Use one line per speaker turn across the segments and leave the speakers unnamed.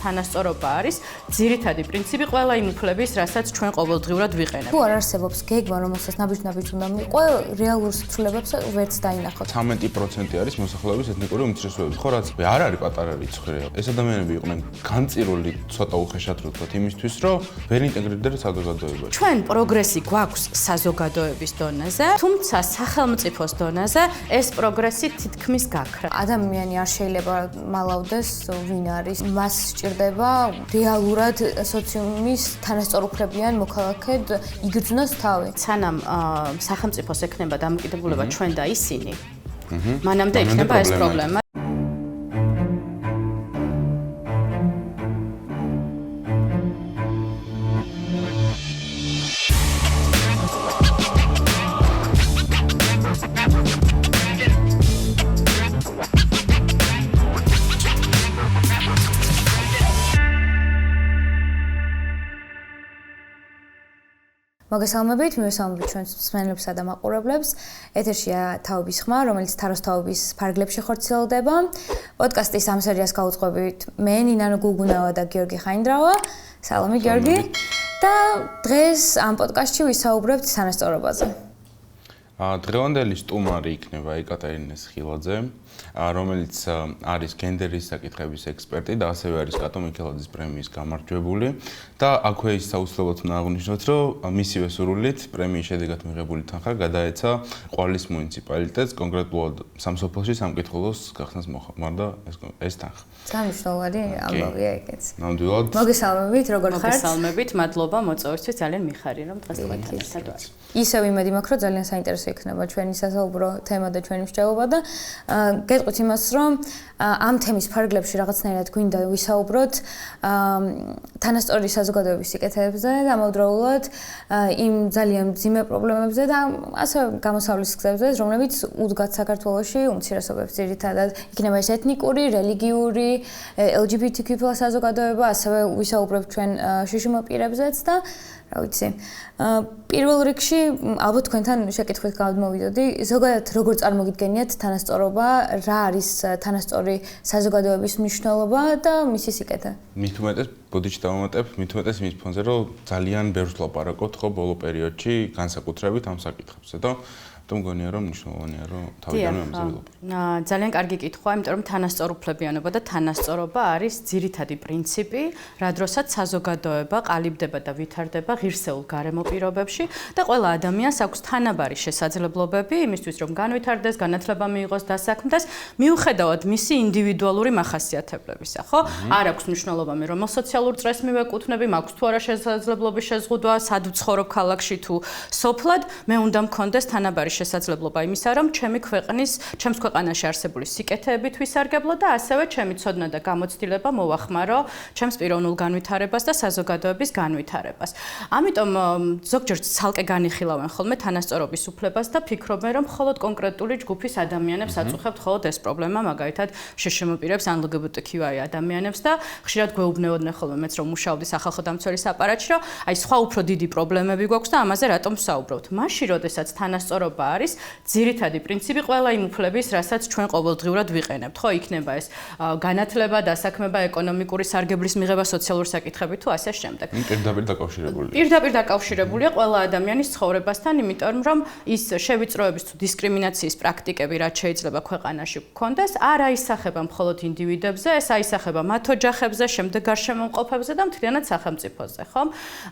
თანასწორობა არის ძირითადი პრინციპი ყველა იმ უფლების, რასაც ჩვენ ყოველდღიურად ვიყენებთ.
თუ არ არსებობს გეგმა, რომელსაც ნაბიჯ-ნაბიჯ უნდა მიყვე, რეალურ სიცოცხლებებს ვერც დაინახოთ.
13% არის მოსახლეობის ეთნიკური უმცირესობები. ხო, რაც არ არის პატარა რიცხვი. ეს ადამიანები იყვნენ განწირული ცოტა უხეშად რო ვთქვათ იმისთვის, რომ ვერ ინტეგრირდნენ საზოგადოებაში.
ჩვენ პროგრესი გვაქვს საზოგადოების დონეზე, თუმცა სახელმწიფოს დონეზე ეს პროგრესი თითქმის გაქრა.
ადამიანი არ შეიძლება მალავდეს ვინ არის. მას სჭირდება რეალურად სოციუმის თანასწორუფლებიან მოქალაქედ იგრძნოს თავი.
სანამ სახელმწიფოს ექნება დამოკიდებულება ჩვენ და ისინი, მანამდე იქნება ეს პრობლემა.
მოგესალმებით, მივესალმებით ჩვენს მსმენელებსა და მაყურებლებს. ეთერშია თაობის ხმა, რომელიც თაროს თაობის ფარგლებში ხორციელდება. პოდკასტის ამ სერიას გაუძღვებით მე, ნინანო გუგუნავა და გიორგი ხაინდრავა. სალამი გიორგი. და დღეს ამ პოდკასტში ვისაუბრებთ თანასწორობაზე.
დღევანდელი სტუმარი იქნება ეკატერინეს ხილაძე, რომელიც არის გენდერის საკითხების ექსპერტი და ასევე არის კატო მიქელაძის პრემიის გამარჯვებული და აქვე ის საუცლელოდ უნდა აღვნიშნოთ, რომ მისივე სურვილით პრემიის შედეგად მიღებული თანხა გადაეცა ყვარლის მუნიციპალიტეტს, კონკრეტულად სამსოფლოში სამკითხველოს გახსნას მოხდა ეს თანხა.
გამიშნოვარი ამბავია ეგეც.
ნამდვილად.
მოგესალმებით, როგორ ხართ?
მოგესალმებით, მადლობა მოწვევისთვის, ძალიან მიხარი რომ დღეს თქვენთან ერთად ვარ.
ისევ იმედი მაქვს, რომ ძალიან საინტერესო იქნება ჩვენი სასაუბრო თემა და ჩვენი მსჯელობა და გეტყვით იმას, რომ ამ თემის ფარგლებში რაღაცნაირად გვინდა ვისაუბროთ თანასწორი საზოგადოების სიკეთეებზე და ამავდროულად იმ ძალიან მძიმე პრობლემებზე და ასევე გამოსავლის გზებზე, რომლებიც უდგათ საქართველოში უმცირესობებს ძირითადად იქნება ეს ეთნიკური, რელიგიური, LGBTQ+ საზოგადოება, ასევე ვისაუბრებთ ჩვენ შიშუმო პირებზეც და რა ვიცი. პირველ რიგში ალბათ თქვენთან შეკითხვით გადმოვიდოდი, ზოგადად როგორ წარმოგიდგენიათ თანასწორობა, რა არის თანასწორი საზოგადოების მნიშვნელობა და მისი სიკეთე?
მით უმეტეს ბოდიში დავამატებ, მით უმეტეს იმის ფონზე, რომ ძალიან ბევრს ლაპარაკობთ ხო ბოლო პერიოდში განსაკუთრებით ამ საკითხებზე და მგონია რომ მნიშვნელოვანია რომ თავიდანვე ამაზე ვილაპარაკოთ.
ძალიან კარგი კითხვა, იმიტომ რომ თანასწორუფლებიანობა და თანასწორობა არის ძირითადი პრინციპი, რა დროსაც საზოგადოება ყალიბდება და ვითარდება ღირსეულ გარემო პირობებში და ყველა ადამიანს აქვს თანაბარი შესაძლებლობები იმისთვის, რომ განვითარდეს, განათლება მიიღოს, დასაქმდეს, მიუხედავად მისი ინდივიდუალური მახასიათებლებისა, ხო? არ აქვს მნიშვნელობა მე რომელ სოციალურ წრეს მივეკუთვნები, მაქვს თუ არა შესაძლებლობის შეზღუდვა, სად ვცხოვრობ ქალაქში თუ სოფლად, მე უნდა მქონდეს თანაბარი შესაძლებლობა იმისა, რომ ჩემს ქვეყანაში არსებული სიკეთეებით ვისარგებლო და ასევე ჩემი ცოდნა და გამოცდილება მოვახმარო ჩემს პიროვნულ განვითარებას და საზოგადოების განვითარებას. ამიტომ ზოგჯერ ცალკე განიხილავენ ხოლმე თანასწორობის უფლებას და ფიქრობენ, რომ მხოლოდ კონკრეტული ჯგუფის ადამიანებს აწუხებთ მხოლოდ ეს პრობლემა, მაგალითად შშმ პირებს, ან LGBTQI ადამიანებს და ხშირად გვეუბნეოდნენ ხოლმე მეც რომ მუშაობდი სახალხო დამცველის აპარატში, რომ აი სხვა უფრო დიდი პრობლემები გვაქვს და ამაზე რატომ ვსაუბრობთ. მაშინ, როდესაც თანასწორობა არის ძირითადი პრინციპი ყველა იმ უფლების, რასაც ჩვენ ყოველდღიურად ვიყენებთ, ხო, იქნება ეს განათლება, დასაქმება, ეკონომიკური სარგებლის მიღება, სოციალური საკითხები თუ ასე შემდეგ.
პირდაპირ დაკავშირებულია.
პირდაპირ დაკავშირებულია ყველა ადამიანის ცხოვრებასთან, იმიტომ რომ ის შევიწროების თუ დისკრიმინაციის პრაქტიკები, რაც შეიძლება ქვეყანაში გქონდეს, არ აისახება მხოლოდ ინდივიდებზე, ეს აისახება მათ ოჯახებზე, შემდეგ გარშემოყოფებზე და მთლიანად სახელმწიფოზე, ხო?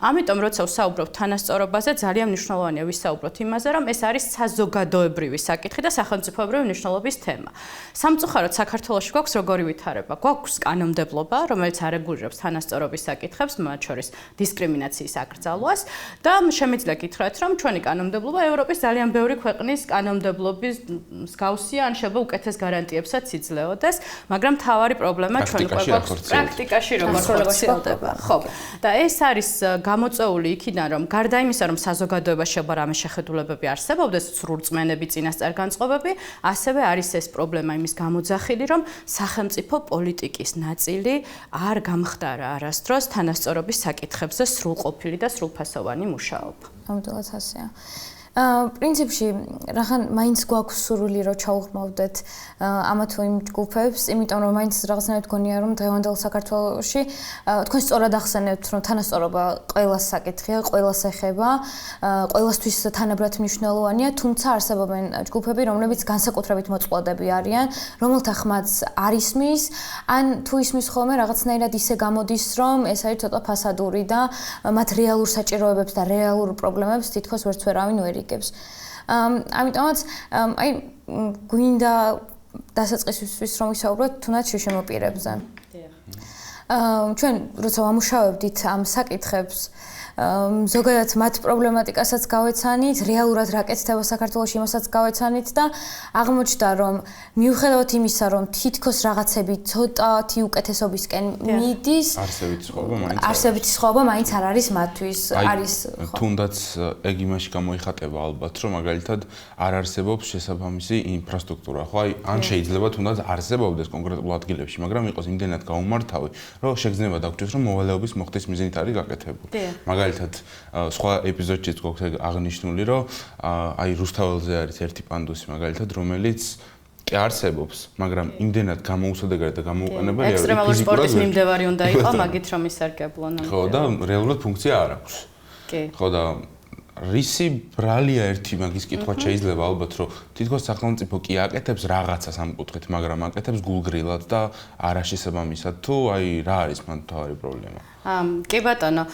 ამიტომ როცა ვსაუბრობთ თანასწორობაზე, ძალიან მნიშვნელოვანია ვისაუბროთ იმაზე, რომ ეს არის საზოგადოებრივი საკითხი და სახელმწიფოებრივი მნიშვნელობის თემა. სამწუხაროდ საქართველოში გვაქვს როგორი ვითარება? გვაქვს კანონმდებლობა, რომელიც არეგულირებს თანასწორობის საკითხებს, მათ შორის დისკრიმინაციის აკრძალვას და შემიძლია გითხრათ, რომ ჩვენი კანონმდებლობა ევროპის ძალიან ბევრი ქვეყნის კანონმდებლობის მსგავსია, ან შეიძლება უკეთეს გარანტიებსაც იძლეოდეს, მაგრამ მთავარი პრობლემა ჩვენ უკვე გვაქვს პრაქტიკაში როგორ ხორციელდება. ხო. და ეს არის გამოწვეული იქიდან, რომ გარდა იმისა, რომ საზოგადოებაში შეიძლება რამე შეხედულებები არსებობდეს, სრულწმენები, წინასწარ განწყობები, ასევე არის ეს პრობლემა იმის გამოძახილი, რომ სახელმწიფო პოლიტიკის ნაწილი არ გამხდარა არასდროს თანასწორობის საკითხებზე სრულყოფილი და სრულფასოვანი მუშაობა.
ნამდვილად ასეა. პრინციპში რახან მაინც გვაქვს სურვილი რომ ჩაუხმოვდეთ ამა თუ იმ ჯგუფებს, იმიტომ რომ მაინც რაღაცნაირად გონია რომ დღევანდელ საქართველოში თქვენ სწორად ახსენებთ რომ თანასწორობა ყველას საკითხია, ყველას ეხება, ყველასთვის თანაბრად მნიშვნელოვანია, თუმცა არსებობენ ჯგუფები, რომლებიც განსაკუთრებით მოწყვლადები არიან, რომელთა ხმაც არ ისმის, ან თუ ისმის ხოლმე რაღაცნაირად ისე გამოდის, რომ ეს არის ცოტა ფასადური და მათ რეალურ საჭიროებებს და რეალურ პრობლემებს თითქოს ვერც ვერავინ ვერ იგებს. ამიტომაც აი გვინდა დასაწყისისთვის რომ ვისაუბროთ თუნდაც შშმ პირებზე. ჩვენ როცა ვამუშავებდით ამ საკითხებს ზოგადად მათ პრობლემატიკასაც გავეცანით, რეალურად რა კეთდება საქართველოში იმასაც გავეცანით და აღმოჩნდა რომ მიუხედავად იმისა რომ თითქოს რაღაცები ცოტათი უკეთესობისკენ მიდის, არსებითი სხვაობა მაინც არ არის მათთვის, არის
თუნდაც ეგ იმაში გამოიხატება ალბათ რომ მაგალითად არ არსებობს შესაბამისი ინფრასტრუქტურა, ხო აი ან შეიძლება თუნდაც არსებობდეს კონკრეტულ ადგილებში, მაგრამ იყოს იმდენად გაუმართავი, რომ შეგრძნება დაგჭირდეს რომ მოვალეობის მოხდის მიზნით არის გაკეთებული. მაგალითად სხვა ეპიზოდშიც გვაქვს აღნიშნული რომ აი რუსთაველზე არის ერთი პანდუსი მაგალითად რომელიც კი არსებობს მაგრამ იმდენად გამოუსადეგარი და გამოუყენებელია
ექსტრემალური სპორტის მიმდევარი უნდა იყო მაგით რომ ისარგებლო ნამდვილად
ხო და რეალურად ფუნქცია არ აქვს
კი
ხო და რისი ბრალია ერთი მაგის კითხვა შეიძლება ალბათ რომ თითქოს სახელმწიფო კი აკეთებს რაღაცას ამ კუთხით მაგრამ აკეთებს გულგრილად და არაშესაბამისად თუ აი რა არის მან თავი პრობლემა
კი ბატონო,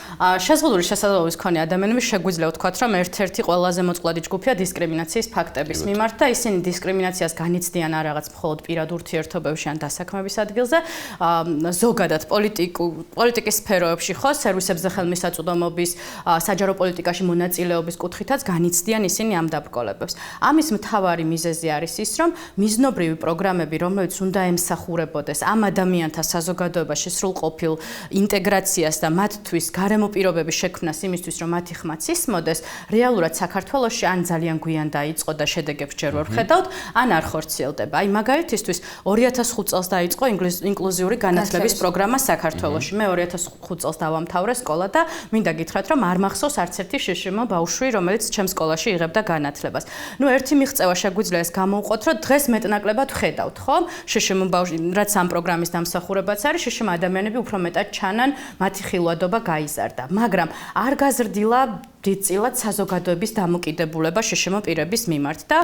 შეზღუდული შესაძლებლობის მქონე ადამიანები შეგვიძლია ვთქვათ, რომ ერთ-ერთი ყველაზე მოწყვლადი ჯგუფია დისკრიმინაციის ფაქტების მიმართ და ისინი დისკრიმინაციას განიცდიან არ რაღაც მხოლოდ პირად ურთიერთობებში ან დასაქმების ადგილზე, ზოგადად პოლიტიკის სფეროებში ხო, სერვისებზე ხელმისაწვდომობის, საჯარო პოლიტიკაში მონაწილეობის კუთხითაც განიცდიან ისინი ამ დაბრკოლებებს. ამის მთავარი მიზეზი არის ის, რომ მიზნობრივი პროგრამები, რომელიც უნდა ემსახურებოდეს ამ ადამიანთა საზოგადოებაში სრულყოფილ ინტეგრაციას და მათთვის გარემო პირობების შექმნას იმისთვის, რომ მათი ხმაც ისმოდეს, რეალურად საქართველოში ან ძალიან გვიან დაიწყო და შედეგებს ჯერ ვერ ვხედავთ, ან არ ხორციელდება. აი მაგალითისთვის 2005 წელს დაიწყო ინკლუზიური განათლების პროგრამა საქართველოში. მე 2005 წელს დავამთავრე სკოლა და მინდა გითხრათ, რომ არ მახსოვს არც ერთი შშმ ბავშვი, რომელიც ჩემს სკოლაში იღებდა განათლებას. ნუ ერთი მიღწევა შეგვიძლია ეს გამოვყოთ, რომ დღეს მეტნაკლებად ვხედავთ, ხო? შშმ ბავშვი, რაც ამ პროგრამის დამსახურებაც არის, შშმ ადამიანები უფრო მეტად ჩანან მათი ხილვადობა გაიზარდა, მაგრამ არ გაზრდილა დიდწილად საზოგადოების დამოკიდებულება შშმ პირების მიმართ და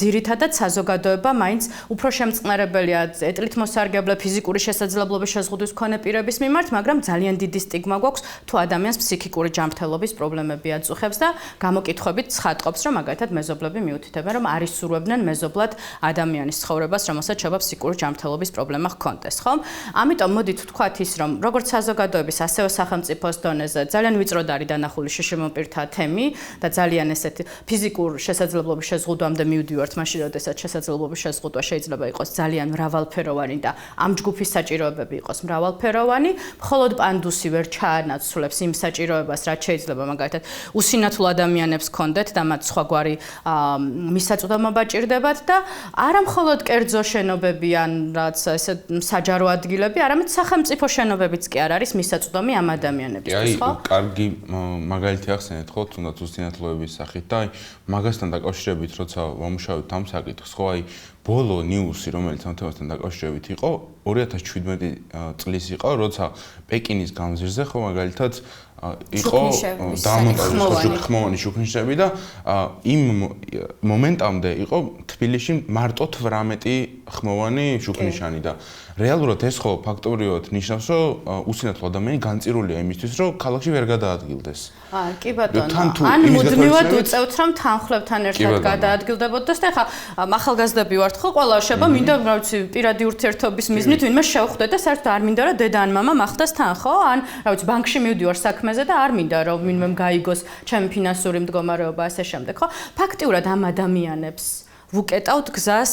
ძირითადად საზოგადოება მაინც უფრო შემწყნარებელია ეტლით მოსარგებლე ფიზიკური შესაძლებლობის შეზღუდვის მქონე პირების მიმართ, მაგრამ ძალიან დიდი სტიგმა გვაქვს თუ ადამიანს ფსიქიკური ჯანმრთელობის პრობლემები აწუხებს და გამოკითხვებით ცხადყოფს, რომ მაგალითად მეზობლები მიუთითებენ, რომ არ ისურვებდნენ მეზობლად ადამიანის ცხოვრებას, რომელსაც შეიძლება ფსიქიკური ჯანმრთელობის პრობლემა ჰქონდეს, ხო? ამიტომ მოდით ვთქვათ ის, რომ როგორც საზოგადოების, ასევე სახელმწიფოს დონეზე ძალიან ვიწროდ არის დანახული შშმ პირთა თემი და ძალიან ესეთი ფიზიკურ შესაძლებლობის შეზღუდვამდე მივდივართ მაშინ, როდესაც შესაძლებლობის შეზღუდვა შეიძლება იყოს ძალიან მრავალფეროვანი და ამ ჯგუფის საჭიროებები იყოს მრავალფეროვანი, მხოლოდ პანდუსი ვერ ჩაანაცვლებს იმ საჭიროებას, რაც შეიძლება მაგალითად უსინათლო ადამიანებს ჰქონდეთ და მათ სხვაგვარი მისაწვდომობა ჭირდებათ და არა მხოლოდ კერძო შენობები ან რაც ესე საჯარო ადგილები, არამედ სახელმწიფო შენობებიც კი არ არის მისაწვდომი ამ ადამიანებისთვის, ხო?
აი, კარგი მაგალითი ახსენეთ ხო, თუნდაც უსინათლოების სახით და აი მაგასთან დაკავშირებით, როცა ვამუშავებთ ამ საკითხს, ხო, აი ბოლო ნიუსი, რომელიც ამ თემასთან დაკავშირებით იყო, 2017 წლის იყო, როცა პეკინის გამზირზე ხო მაგალითად იყო ხმოვანი შუქნიშები და იმ მომენტამდე იყო თბილისში მარტო 18 ხმოვანი შუქნიშანი და რეალურად ეს ხო ფაქტობრივად ნიშნავს, რომ უსინათლო ადამიანი განწირულია იმისთვის, რომ ქალაქში ვერ გადაადგილდეს.
კი ბატონო. ან მუდმივად უწევთ, რომ თანხლებთან ერთად გადაადგილდებოდეს და ხა ახალგაზრდები ვართ ხო, ყველა შეება მინდა რა ვიცი პირადი ურთიერთობის მიზნით ვინმე შევხვდე და საერთოდ არ მინდა რომ დედა ან მამა მახდას თან ხო? ან რა ვიცი ბანკში მივდივარ საქმეზე და არ მინდა რომ ვინმე გაიგოს ჩემი ფინანსური მდგომარეობა ასე შემდეგ, ხო? ფაქტიურად ამ ადამიანებს ვუკეტავთ გზას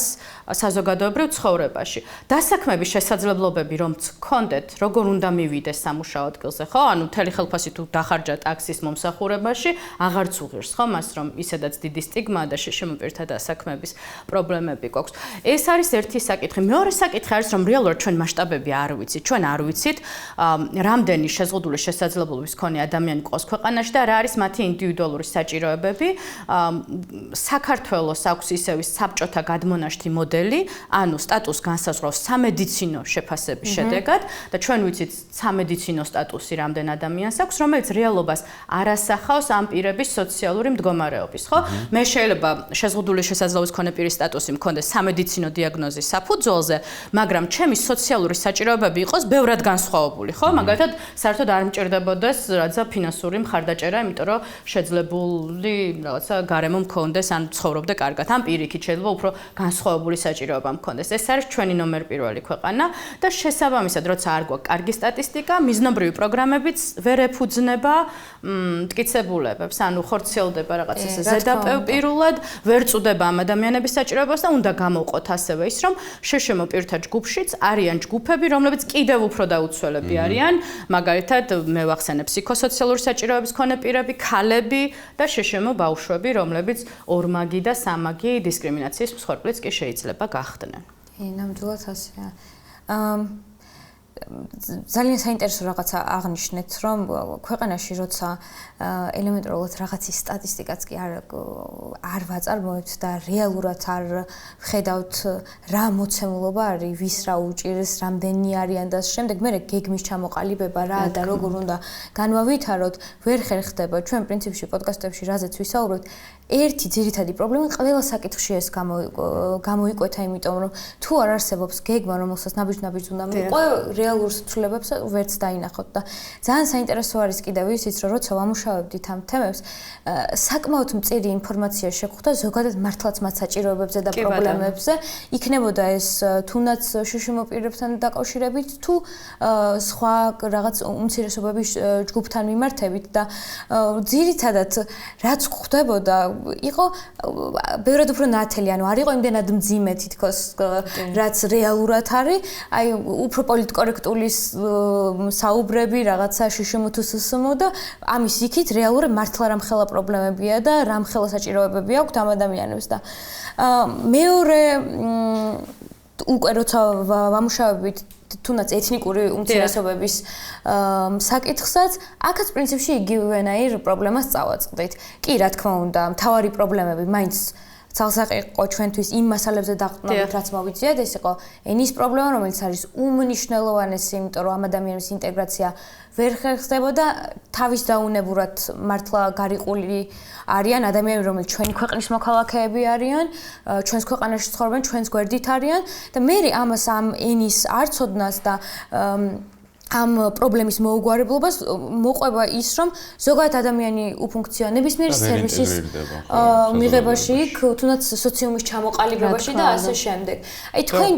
საზოგადოებრივ ცხოვრებაში. დასაქმების შესაძლებლობები რომ გქონდეთ, როგორ უნდა მივიდეს სამუშაო ადგილზე, ხო? ანუ მთელი ხელფასი თუ დახარჯა ტაქსის მომსახურებაში, აღარც უღირს, ხო, მას რომ ისედაც დიდი სტიგმაა და შემოპირთა დასაქმების პრობლემები გვაქვს. ეს არის ერთი საკითხი. მეორე საკითხი არის რომ რეალურად ჩვენ მასშტაბები არ ვიცით. ჩვენ არ ვიცით, რამდენი შეზღუდული შესაძლებლობის მქონე ადამიანი ყავს ქვეყანაში და რა არის მათი ინდივიდუალური საჭიროებები. საქართველოს აქვს ისევ საბჭოთა გადმონაშთი მოდელი, ანუ სტატუს განსაზღვრავს სამედიცინო შეფასების შედეგად და ჩვენ ვიცით სამედიცინო სტატუსი რამდენ ადამიანს აქვს, რომელიც რეალობას არ ასახავს ამ პირების სოციალური მდგომარეობის, ხო? მე შეიძლება შეზღუდული შესაძლებლობის მქონე პირის სტატუსი მქონდეს სამედიცინო დიაგნოზის საფუძველზე, მაგრამ ჩემი სოციალური საჭიროებები იყოს ბევრად განსხვავებული, ხო? მაგალითად, საერთოდ არ მჭირდებოდეს რაღაცა ფინანსური მხარდაჭერა, იმიტომ რომ შეძლებული რაღაცა გარემო მქონდეს ან ცხოვრობდე კარგად. ამ პირიქით შეიძლება უფრო განსხვავებული საჭიროება მქონდეს. ეს არის ჩვენი ნომერ პირველი ქვეყანა და შესაბამისად, როცა არ გვაქვს კარგი სტატისტიკა, მიზნობრივი პროგრამებიც ვერ ეფუძნება მტკიცებულებებს, ანუ ხორციელდება რაღაც ესე ზედაპირულად, ვერ წუდება ამ ადამიანების საჭიროებას და უნდა გამოვყოთ ასევე ის, რომ შშმ პირთა ჯგუფშიც არიან ჯგუფები, რომლებიც კიდევ უფრო დაუცველები არიან, მაგალითად, მე ვახსენებ ფსიქოსოციალური საჭიროების მქონე პირები, ქალები და შშმ ბავშვები, რომლებიც ორმაგი და სამაგი დისკრიმინაციის მსხვერპლიც კი შეიძლება გახდნენ.
ნამდვილად ასეა. ძალიან საინტერესო რაღაცა აღნიშნეთ, რომ ქვეყანაში როცა ელემენტარულად რაღაცის სტატისტიკაც კი არ ვაწარმოებთ და რეალურად არ ვხედავთ რა მოცემულობა არის, ვის რა უჭირს, რამდენი არიან და შემდეგ მე გეგმის ჩამოყალიბება რა და როგორ უნდა განვავითაროთ, ვერ ხერხდება. ჩვენ პრინციპში პოდკასტებში რაზეც ვისაუბრებთ, ერთი ძირითადი პრობლემა ყველა საკითხში ეს გამოიკვეთა, იმიტომ რომ თუ არ არსებობს გეგმა, რომელსაც ნაბიჯ-ნაბიჯ უნდა მიყვე, რეალურ ცვლილებებს ვერც დაინახოთ და ძალიან საინტერესო არის კიდევ ისიც, რომ როცა ვამუშავებდით ამ თემებს, საკმაოდ მწირი ინფორმაცია შეგვხვდა ზოგადად მართლაც მათ საჭიროებებზე და პრობლემებზე. იქნებოდა ეს თუნდაც შშმ პირებთან დაკავშირებით თუ სხვა რაღაც უმცირესობების ჯგუფთან მიმართებით და ძირითადად რაც გვხვდებოდა იყო ბევრად უფრო ნათელი, ანუ არ იყო იმდენად მძიმე თითქოს რაც რეალურად არის, აი უფრო პოლიტკორექტული საუბრები რაღაცა შშმ თუ სსმ და ამის იქით რეალურად მართლა რამხელა პრობლემებია და რამხელა საჭიროებები აქვს ამ ადამიანებს და მეორე უკვე როცა ვამუშავებით თუნდაც ეთნიკური უმცირესობების საკითხსაც, აქაც პრინციპში იგივენაირ პრობლემას წავაწყდით. კი, რა თქმა უნდა, მთავარი პრობლემები მაინც ცალსაყი იყო ჩვენთვის იმ მასალებზე დაყრდნობით, რაც მოვიწვიეთ, ეს იყო ენის პრობლემა, რომელიც არის უმნიშვნელოვანესი, იმიტომ რომ ამ ადამიანების ინტეგრაცია ვერ ხერხდება თავის დაუნებურად მართლა გარიყული არიან ადამიანები, რომელიც ჩვენი ქვეყნის მოქალაქეები არიან, ჩვენს ქვეყანაში ცხოვრობენ, ჩვენს გვერდით არიან და მე ამას ამ ენის არცოდნას და ამ პრობლემის მოუგვარებლობას მოყვება ის, რომ ზოგადად ადამიანი უფუნქციონალ ნებისმიერი სერვისის მიღებაში, თუნდაც სოციუმის ჩამოყალიბებაში და ასე შემდეგ. აი თქვენ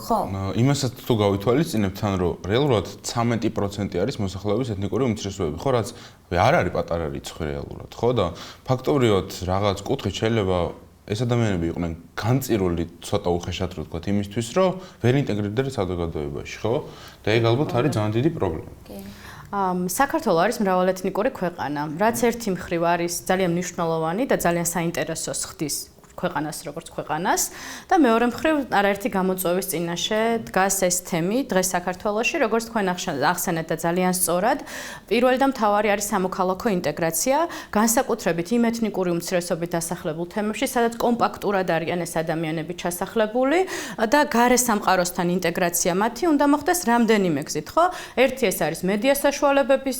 ხო?
იმასაც თუ გავითვალისწინებთ, თან რომ რეალურად 13% არის მოსახლეობის ეთნიკური უმცირესობები, ხო, რაც არ არის პატარა რიცხვი რეალურად, ხო და ფაქტობრივად რაღაც კუთხით შეიძლება ეს ადამიანები იყვნენ განწირული ცოტა უხეშად რო ვთქვათ იმისთვის, რომ ვერ ინტეგრირდნენ საზოგადოებაში, ხო? და ეგ ალბათ არის ძალიან დიდი პრობლემა.
საქართველო არის მრავალეთნიკური ქვეყანა, რაც ერთი მხრივ არის ძალიან მნიშვნელოვანი და ძალიან საინტერესოს ხდის ქვეყანას როგორც ქვეყანას და მეორე მხრივ არაერთი გამოწვევის წინაშე დგას ეს თემი დღეს საქართველოში, როგორც თქვენ ახსენეთ და ძალიან სწორად, პირველი და მთავარი არის სამოქალაქო ინტეგრაცია, განსაკუთრებით იმ ეთნიკური უმცირესობით დასახლებულ თემებში, სადაც კომპაქტურად არიან ეს ადამიანები ჩასახლებული და გარე სამყაროსთან ინტეგრაცია მათი უნდა მოხდეს რამდენიმე გზით, ხო? ერთი ეს არის მედია საშუალებების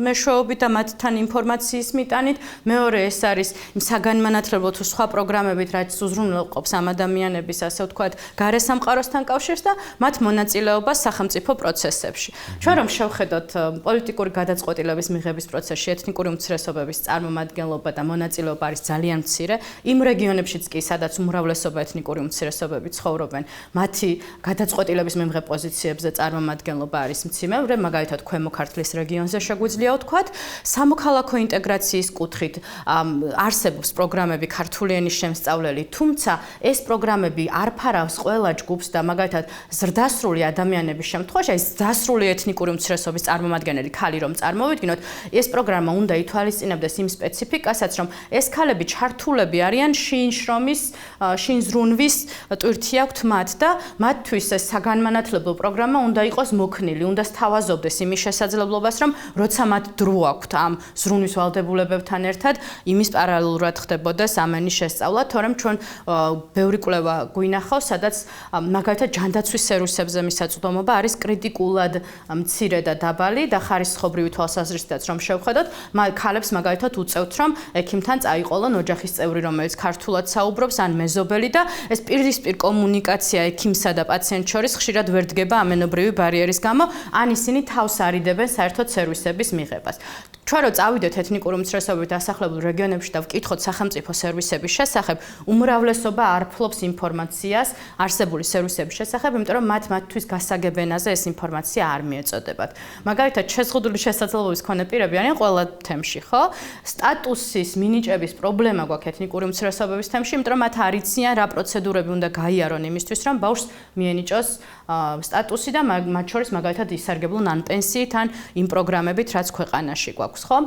მეშვეობით და მათთან ინფორმაციის მიტანით, მეორე ეს არის იმ საგანმანათლებლო თუ სხვა პროგრამებით, რაც უზრუნველყოფს ამ ადამიანების, ასე ვთქვათ, გარე სამყაროსთან კავშირს და მათ მონაწილეობას სახელმწიფო პროცესებში. ჩვენ რომ შევხედოთ პოლიტიკური გადაწყვეტილების მიღების პროცესში ეთნიკური უმცირესობების წარმომადგენლობა და მონაწილეობა არის ძალიან მცირე, იმ რეგიონებშიც კი, სადაც უმრავლესობა ეთნიკური უმცირესობები ცხოვრობენ, მათი გადაწყვეტილების მიღების პოზიციებზე წარმომადგენლობა არის მცირე, მაგალითად ქვემო ქართლის რეგიონზე შეგვიძლია ვთქვათ, სამოქალაქო ინტეგრაციის კუთხით არსებობს პროგრამები ქართული ენის შემსწავლელი, თუმცა ეს პროგრამები არ ფარავს ყველა ჯგუფს და მაგალითად ზრდასრული ადამიანების შემთხვევაში, ეს ზრდასრული ეთნიკური უმცირესობის წარმომადგენელი ქალი რომ წარმოვიდგინოთ, ეს პროგრამა უნდა ითვალისწინებდეს იმ სპეციფიკასაც, რომ ეს ქალები ჩართულები არიან შინზრუნვის ტვირთი აქვთ მათ და მათთვის ეს საგანმანათლებლო პროგრამა უნდა იყოს მოქნილი, უნდა სთავაზობდეს იმის შესაძლებლობას, რომ როცა მათ დრო აქვთ ამ ზრუნვის ვალდებულებებთან ერთად, იმის პარალელურად ხდებოდეს ამენის შესწავლა, თორემ ჩვენ ბევრი კვლევა გვინახავს, სადაც მაგალითად ჯანდაცვის სერვისებზე მისაწვდომობა არის კრიტიკულად მცირე და დაბალი და ხარისხობრივი თვალსაზრისითაც რომ შევხედოთ, ქალებს მაგალითად უწევთ, რომ ექიმთან წაიყოლონ ოჯახის წევრი, რომელიც ქართულად საუბრობს, ან მეზობელი და ეს პირისპირ კომუნიკაცია ექიმსა და პაციენტს შორის ხშირად ვერ დგება ამენობრივი ბარიერის გამო, ან ისინი თავს არიდებენ საერთოდ სერვისების მიღებას. ჩვენ რო წავიდეთ ეთნიკური უმცირესობებით დასახლებულ რეგიონებში და ვკითხოთ სახელმწიფო სერვისების შესახებ, უმრავლესობა არ ფლობს ინფორმაციას არსებული სერვისების შესახებ, იმიტომ რომ მათთვის გასაგებ ენაზე ეს ინფორმაცია არ მიეწოდებათ. მაგალითად, შეზღუდული შესაძლებლობის მქონე პირები არიან ყველა თემში, ხო? სტატუსის მინიჭების პრობლემა გვაქვს ეთნიკური უმცირესობების თემში, იმიტომ რომ მათ არ იციან რა პროცედურები უნდა გაიარონ იმისთვის, რომ ბავშვს მიენიჭოს სტატუსი და მათ შორის მაგალითად ისარგებლონ ან პენსიით, ან იმ პროგრამებით, რაც ქვეყანაში გვაქვს, ხო?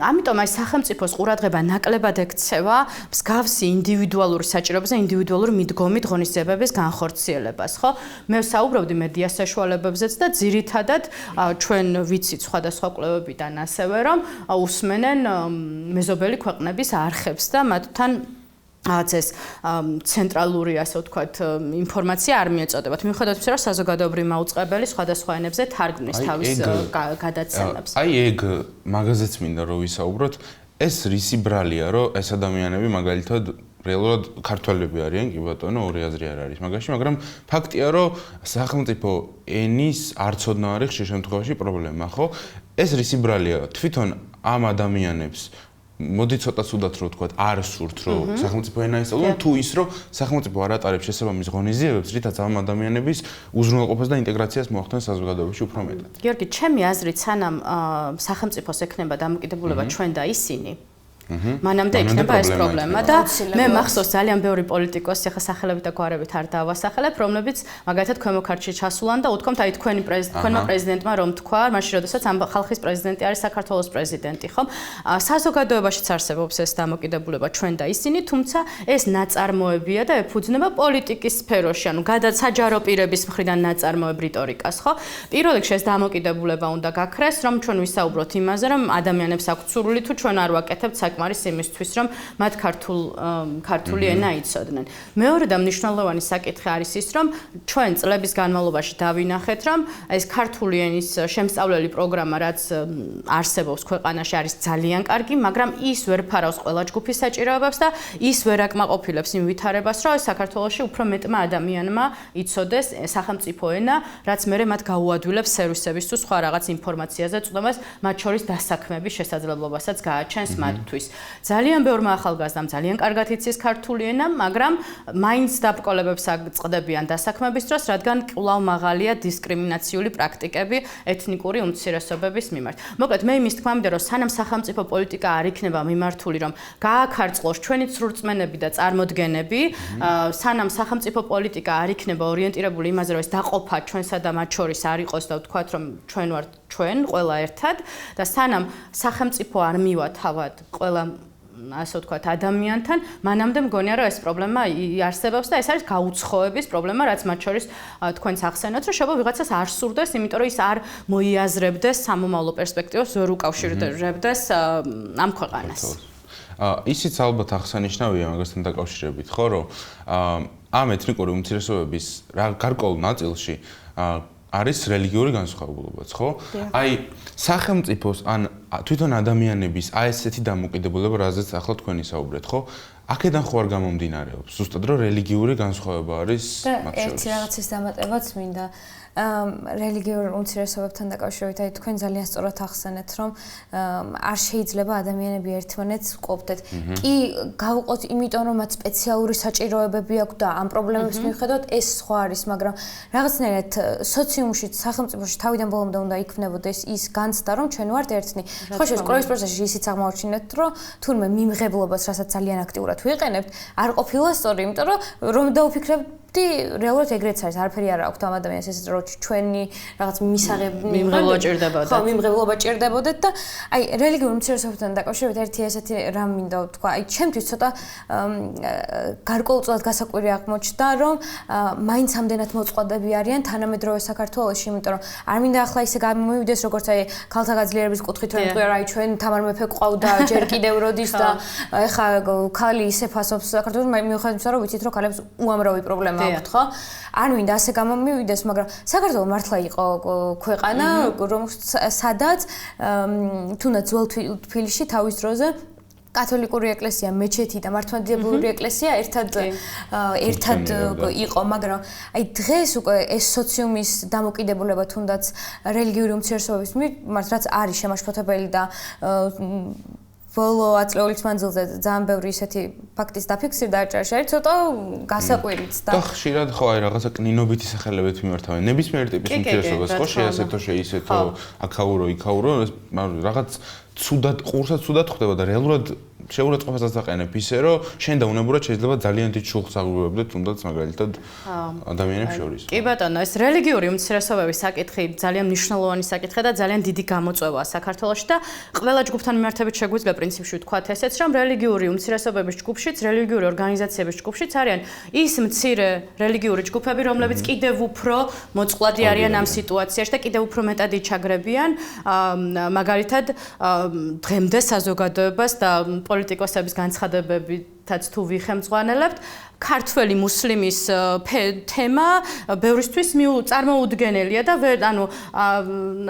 ამიტომ აი სახელმწიფოს ყურადღება ნაკლებად ექცევა მსგავსი ინდივიდუალური საჭიროებებზე, ინდივიდუალური მიდგომით ღონისძიებების განხორციელებას, ხო? მე ვსაუბრობდი მედია საშუალებებზეც და ძირითადად ჩვენ ვიცით სხვადასხვა კვლევებიდან ასევე, რომ უსმენენ მეზობელი ქვეყნების არხებს და მათთან ეს ცენტრალური, ასე ვთქვათ, ინფორმაცია არ მიეწოდებათ. მიუხედავად იმისა, რომ საზოგადოებრივი მაუწყებელი სხვადასხვა ენებზე თარგმნის თავის გადაცემებს.
აი ეგ მაგაზეც მინდა რომ ვისაუბროთ, ეს რისი ბრალია, რომ ეს ადამიანები მაგალითად რეალურად ქართველები არიან, კი ბატონო, ორი აზრი არ არის მაგაში, მაგრამ ფაქტია, რომ სახელმწიფო ენის არცოდნა არის ხშირ შემთხვევაში პრობლემა, ხო? ეს რისი ბრალია? თვითონ ამ ადამიანებს მოდი ცოტა სუდად რო ვთქვათ, არ სურთ რომ სახელმწიფო ენა ისწავლონ, თუ ის რომ სახელმწიფო არ ატარებს შესაბამის ღონისძიებებს, რითაც ამ ადამიანების უზრუნველყოფას და ინტეგრაციას მოახდენს საზოგადოებაში უფრო მეტად.
გიორგი, ჩემი აზრით, სანამ სახელმწიფოს ექნება დამოკიდებულება ჩვენ და ისინი, მანამდე იქნება ეს პრობლემა და მე მახსოვს ძალიან ბევრი პოლიტიკოსი, ახლა სახელებით და გვარებით არ დავასახელებ, რომლებიც მაგალითად ქვემო ქართლში ჩასულან და უთქვამთ, აი თქვენმა პრეზიდენტმა რომ თქვა, მაშინ როდესაც ამ ხალხის პრეზიდენტი არის საქართველოს პრეზიდენტი, ხო? საზოგადოებაშიც არსებობს ეს დამოკიდებულება ჩვენ და ისინი, თუმცა ეს ნაწარმოებია და ეფუძნება პოლიტიკის სფეროში, ანუ გადასაჯარო პირების მხრიდან ნაწარმოებ რიტორიკას, ხო? პირველ რიგში ეს დამოკიდებულება უნდა გაქრეს, რომ ჩვენ ვისაუბროთ იმაზე, რომ ადამიანებს აქვთ სურვილი თუ ჩვენ არ ვაკეთებთ საკმარის იმისთვის, რომ მათ ქართული ენა იცოდნენ. მეორე და მნიშვნელოვანი საკითხი არის ის, რომ ჩვენ წლების განმავლობაში დავინახეთ, რომ ეს ქართული ენის შემსწავლელი პროგრამა, რაც არსებობს ქვეყანაში, არის ძალიან კარგი, მაგრამ ის ვერ ფარავს ყველა ჯგუფის საჭიროებებს და ის ვერ აკმაყოფილებს იმ ვითარებას, რომ საქართველოში უფრო მეტმა ადამიანმა იცოდეს სახელმწიფო ენა, რაც მერე მათ გაუადვილებს სერვისების თუ სხვა რაღაც ინფორმაციაზე წვდომას, მათ შორის დასაქმების შესაძლებლობასაც გააჩენს მათთვის. ძალიან ბევრმა ახალგაზრდამ ძალიან კარგად იცის ქართული ენა, მაგრამ მაინც დაბრკოლებებს აწყდებიან დასაქმების დროს, რადგან კვლავ მაღალია დისკრიმინაციული პრაქტიკები ეთნიკური უმცირესობების მიმართ. მოკლედ, მე იმის თქმა მინდა, რომ სანამ სახელმწიფო პოლიტიკა არ იქნება მიმართული, რომ გააქარწყლოს ჩვენი ცრურწმენები და წარმოდგენები, სანამ სახელმწიფო პოლიტიკა არ იქნება ორიენტირებული იმაზე, რომ ეს დაყოფა ჩვენსა და მათ შორის არ იყოს და ვთქვათ, რომ ჩვენ ვართ ჩვენ ყველა ერთად და სანამ სახელმწიფო არ მივა თავად ყველა ასე ვთქვათ ადამიანთან, მანამდე მგონია რომ ეს პრობლემა არსებობს და ეს არის გაუცხოების პრობლემა, რაც მათ შორის თქვენს ახსენოთ, რომ შეიძლება ვიღაცას არ სურდეს, იმიტომ რომ ის არ მოიაზრებდეს სამომავლო პერსპექტივას, ვერ უკავშირდებდეს ამ ქვეყანას.
ისიც ალბათ აღსანიშნავია მაგასთან დაკავშირებით, ხო, რომ ამ ეთნიკური უმცირესობების გარკვეულ ნაწილში არის რელიგიური განსხვავებულობაც, ხო? აი, სახელმწიფოს ან თვითონ ადამიანების აი ესეთი დამოკიდებულება, რაზეც ახლა თქვენი საუბრეთ, ხო? აქედან ხო არ გამომდინარეობს, ზუსტად რომ რელიგიური განსხვავება არის მათ შორის.
ერთი რაღაცის დამატებაც მინდა. რელიგიურ უმცირესობებთან დაკავშირებით, აი თქვენ ძალიან სწორად ახსენეთ, რომ არ შეიძლება ადამიანები ერთმანეთს ყოფდეთ. კი, გავუყოთ იმიტომ, რომ მათ სპეციალური საჭიროებები აქვს და ამ პრობლემებს მიხედავთ, ეს სხვა არის, მაგრამ რაღაცნაირად სოციუმში, სახელმწიფოში თავიდან ბოლომდე უნდა იქნებოდეს ის განცდა, რომ ჩვენ ვართ ერთნი. ხო, შეკროვის პროცესში ისიც აღმოაჩინეთ, რომ თურმე მიმღებლობას, რასაც ძალიან აქტიურად ვიყენებთ, არ ყოფილა სწორი, იმიტომ რომ დაუფიქრებდი რეალურად ეგრეც არის, არაფერი არ აქვს ამ ადამიანს ესეც რომ ჩვენი რაღაც
მიმღებლობა ჭირდებოდა.
ხო, მიმღებლობა ჭირდებოდეთ და აი რელიგიურ უმცირესობებთან დაკავშირებით ერთი ესეთი რამ მინდა ვთქვა, აი ჩემთვის ცოტა გარკვეულწილად გასაკვირი აღმოჩნდა, რომ მაინც ამდენად მოწყვლადები არიან თანამედროვე საქართველოში, იმიტომ რომ არ მინდა ახლა ისე გამომივიდეს როგორც აი ქალთა გაძლიერების კუთხით რომ თქვია რა ჩვენ თამარ მეფე ყავდა ჯერ კიდევ როდის და ეხა ქალი ისე ფასობს საქართველოს მიუხედავად იმისა რომ ვიცით რომ ქალებს უამრავი პრობლემა აქვთ ხო არ მინდა ასე გამომივიდეს მაგრამ საქართველო მართლა იყო ქვეყანა რომ სადაც თუნდაც ძველ თბილისში თავის დროზე კათოლიკური ეკლესია, მეჩეთი და მართლმადიდებლური ეკლესია ერთად იყო, მაგრამ აი დღეს უკვე ეს სოციუმის დამოკიდებულება თუნდაც რელიგიური უმცირესობების მიმართ რაც არის შემაშფოთებელი და ბოლო აწლეულის მანძილზე ძალიან ბევრი ისეთი ფაქტის დაფიქსირდა არის ცოტა გასაკვირიც და
ხშირად ხო აი რაღაცა კნინობითი სახელებით მიმართავენ ნებისმიერ ტიპის უმცირესობას ხო შეასეთო შეისეთო აქაურო იქაურო რაღაც ცუდად ყურსაც ცუდად ხდება და რეალურად შეურაცხყოფასაც აყენებ ისე რომ შენ და უნებურად შეიძლება ძალიან დიდ შუხს აღგვებდე თუნდაც მაგალითად ადამიანებს შორის.
კი ბატონო, ეს რელიგიური უმცირესობების საკითხი ძალიან მნიშვნელოვანი საკითხია და ძალიან დიდი გამოწვევაა საქართველოში და ყველა ჯგუფთან მიმართებით შეგვიძლია პრინციპში ვთქვათ ესეც რომ რელიგიური უმცირესობების ჯგუფშიც, რელიგიური ორგანიზაციების ჯგუფშიც არიან ის მცირე რელიგიური ჯგუფები, რომლებიც კიდევ უფრო მოწყვლადი არიან ამ სიტუაციაში და კიდევ უფრო მეტად იჩაგრებიან მაგალითად დღემდე საზოგადოებას და პოლიტიკოსების განცხადებებითაც თუ ვიხემძღვანელებთ ქართველი მუსლიმის თემა ბევრისთვის წარმოუდგენელია და ანუ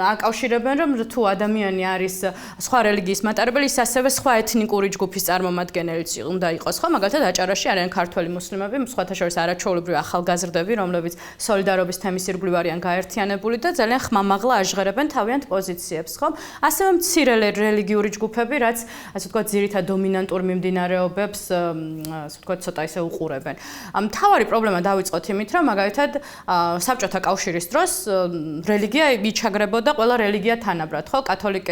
აკავშირებენ რომ თუ ადამიანი არის სხვა რელიგიის მატარებელი ის ასევე სხვა ეთნიკური ჯგუფის წარმომადგენელიც უნდა იყოს ხო მაგალითად აჭარაში არიან ქართველი მუსლიმები სხვათა შორის არაჩვეულებრივი ახალგაზრდები რომლებიც სოლიდარობის თემის ირგვლივ არიან გაერთიანებული და ძალიან ხმამაღლა აჟღერებენ თავიანთ პოზიციებს ხო ასევე მცირე რელიგიური ჯგუფები რაც ასე ვთქვათ ძირითად დომინანტურ მიმდინარეობებს ასე ვთქვათ ცოტა ისე უყურებენ მთავარი პრობლემა დავიწყოთ იმით, რომ მაგალითად საბჭოთა კავშირის დროს რელიგია იჩაგრებოდა ყველა რელიგია თანაბრად, ხო? კათოლიკ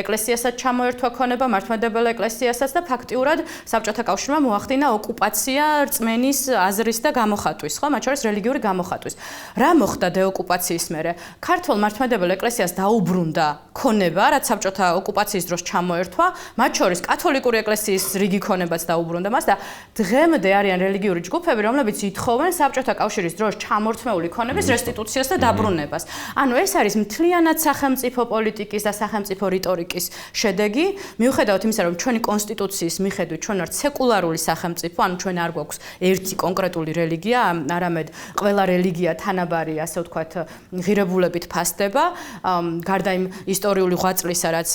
ეკლესიასაც ჩამოერთვა ქონება, მართლმადიდებელ ეკლესიასაც და ფაქტიურად საბჭოთა კავშირმა მოახდინა ოკუპაცია რწმენის აზრის და გამოხატვის, ხო? მათ შორის რელიგიური გამოხატვის. რა მოხდა დეოკუპაციის მერე? ქართულ მართლმადიდებელ ეკლესიას დაუბრუნდა ქონება, რაც საბჭოთა ოკუპაციის დროს ჩამოერთვა, მათ შორის კათოლიკური ეკლესიის რიგი ქონებაც დაუბრუნდა მას და დღემდე არიან რელიგიური ჯგუფები, რომლებიც ითხოვენ საბჭოთა კავშირის დროს ჩამორთმეული ქონების რესტიტუციას და დაბრუნებას. ანუ ეს არის მთლიანად სახელმწიფო პოლიტიკის და სახელმწიფო რიტორიკის შედეგი, მიუხედავად იმისა, რომ ჩვენი კონსტიტუციის მიხედვით ჩვენ ვართ სეკულარული სახელმწიფო, ანუ ჩვენ არ გვაქვს ერთი კონკრეტული რელიგია, არამედ ყველა რელიგია თანაბარი, ასე ვთქვათ, ღირებულებით ფასდება, გარდა იმ ისტორიული ღვაწლისა, რაც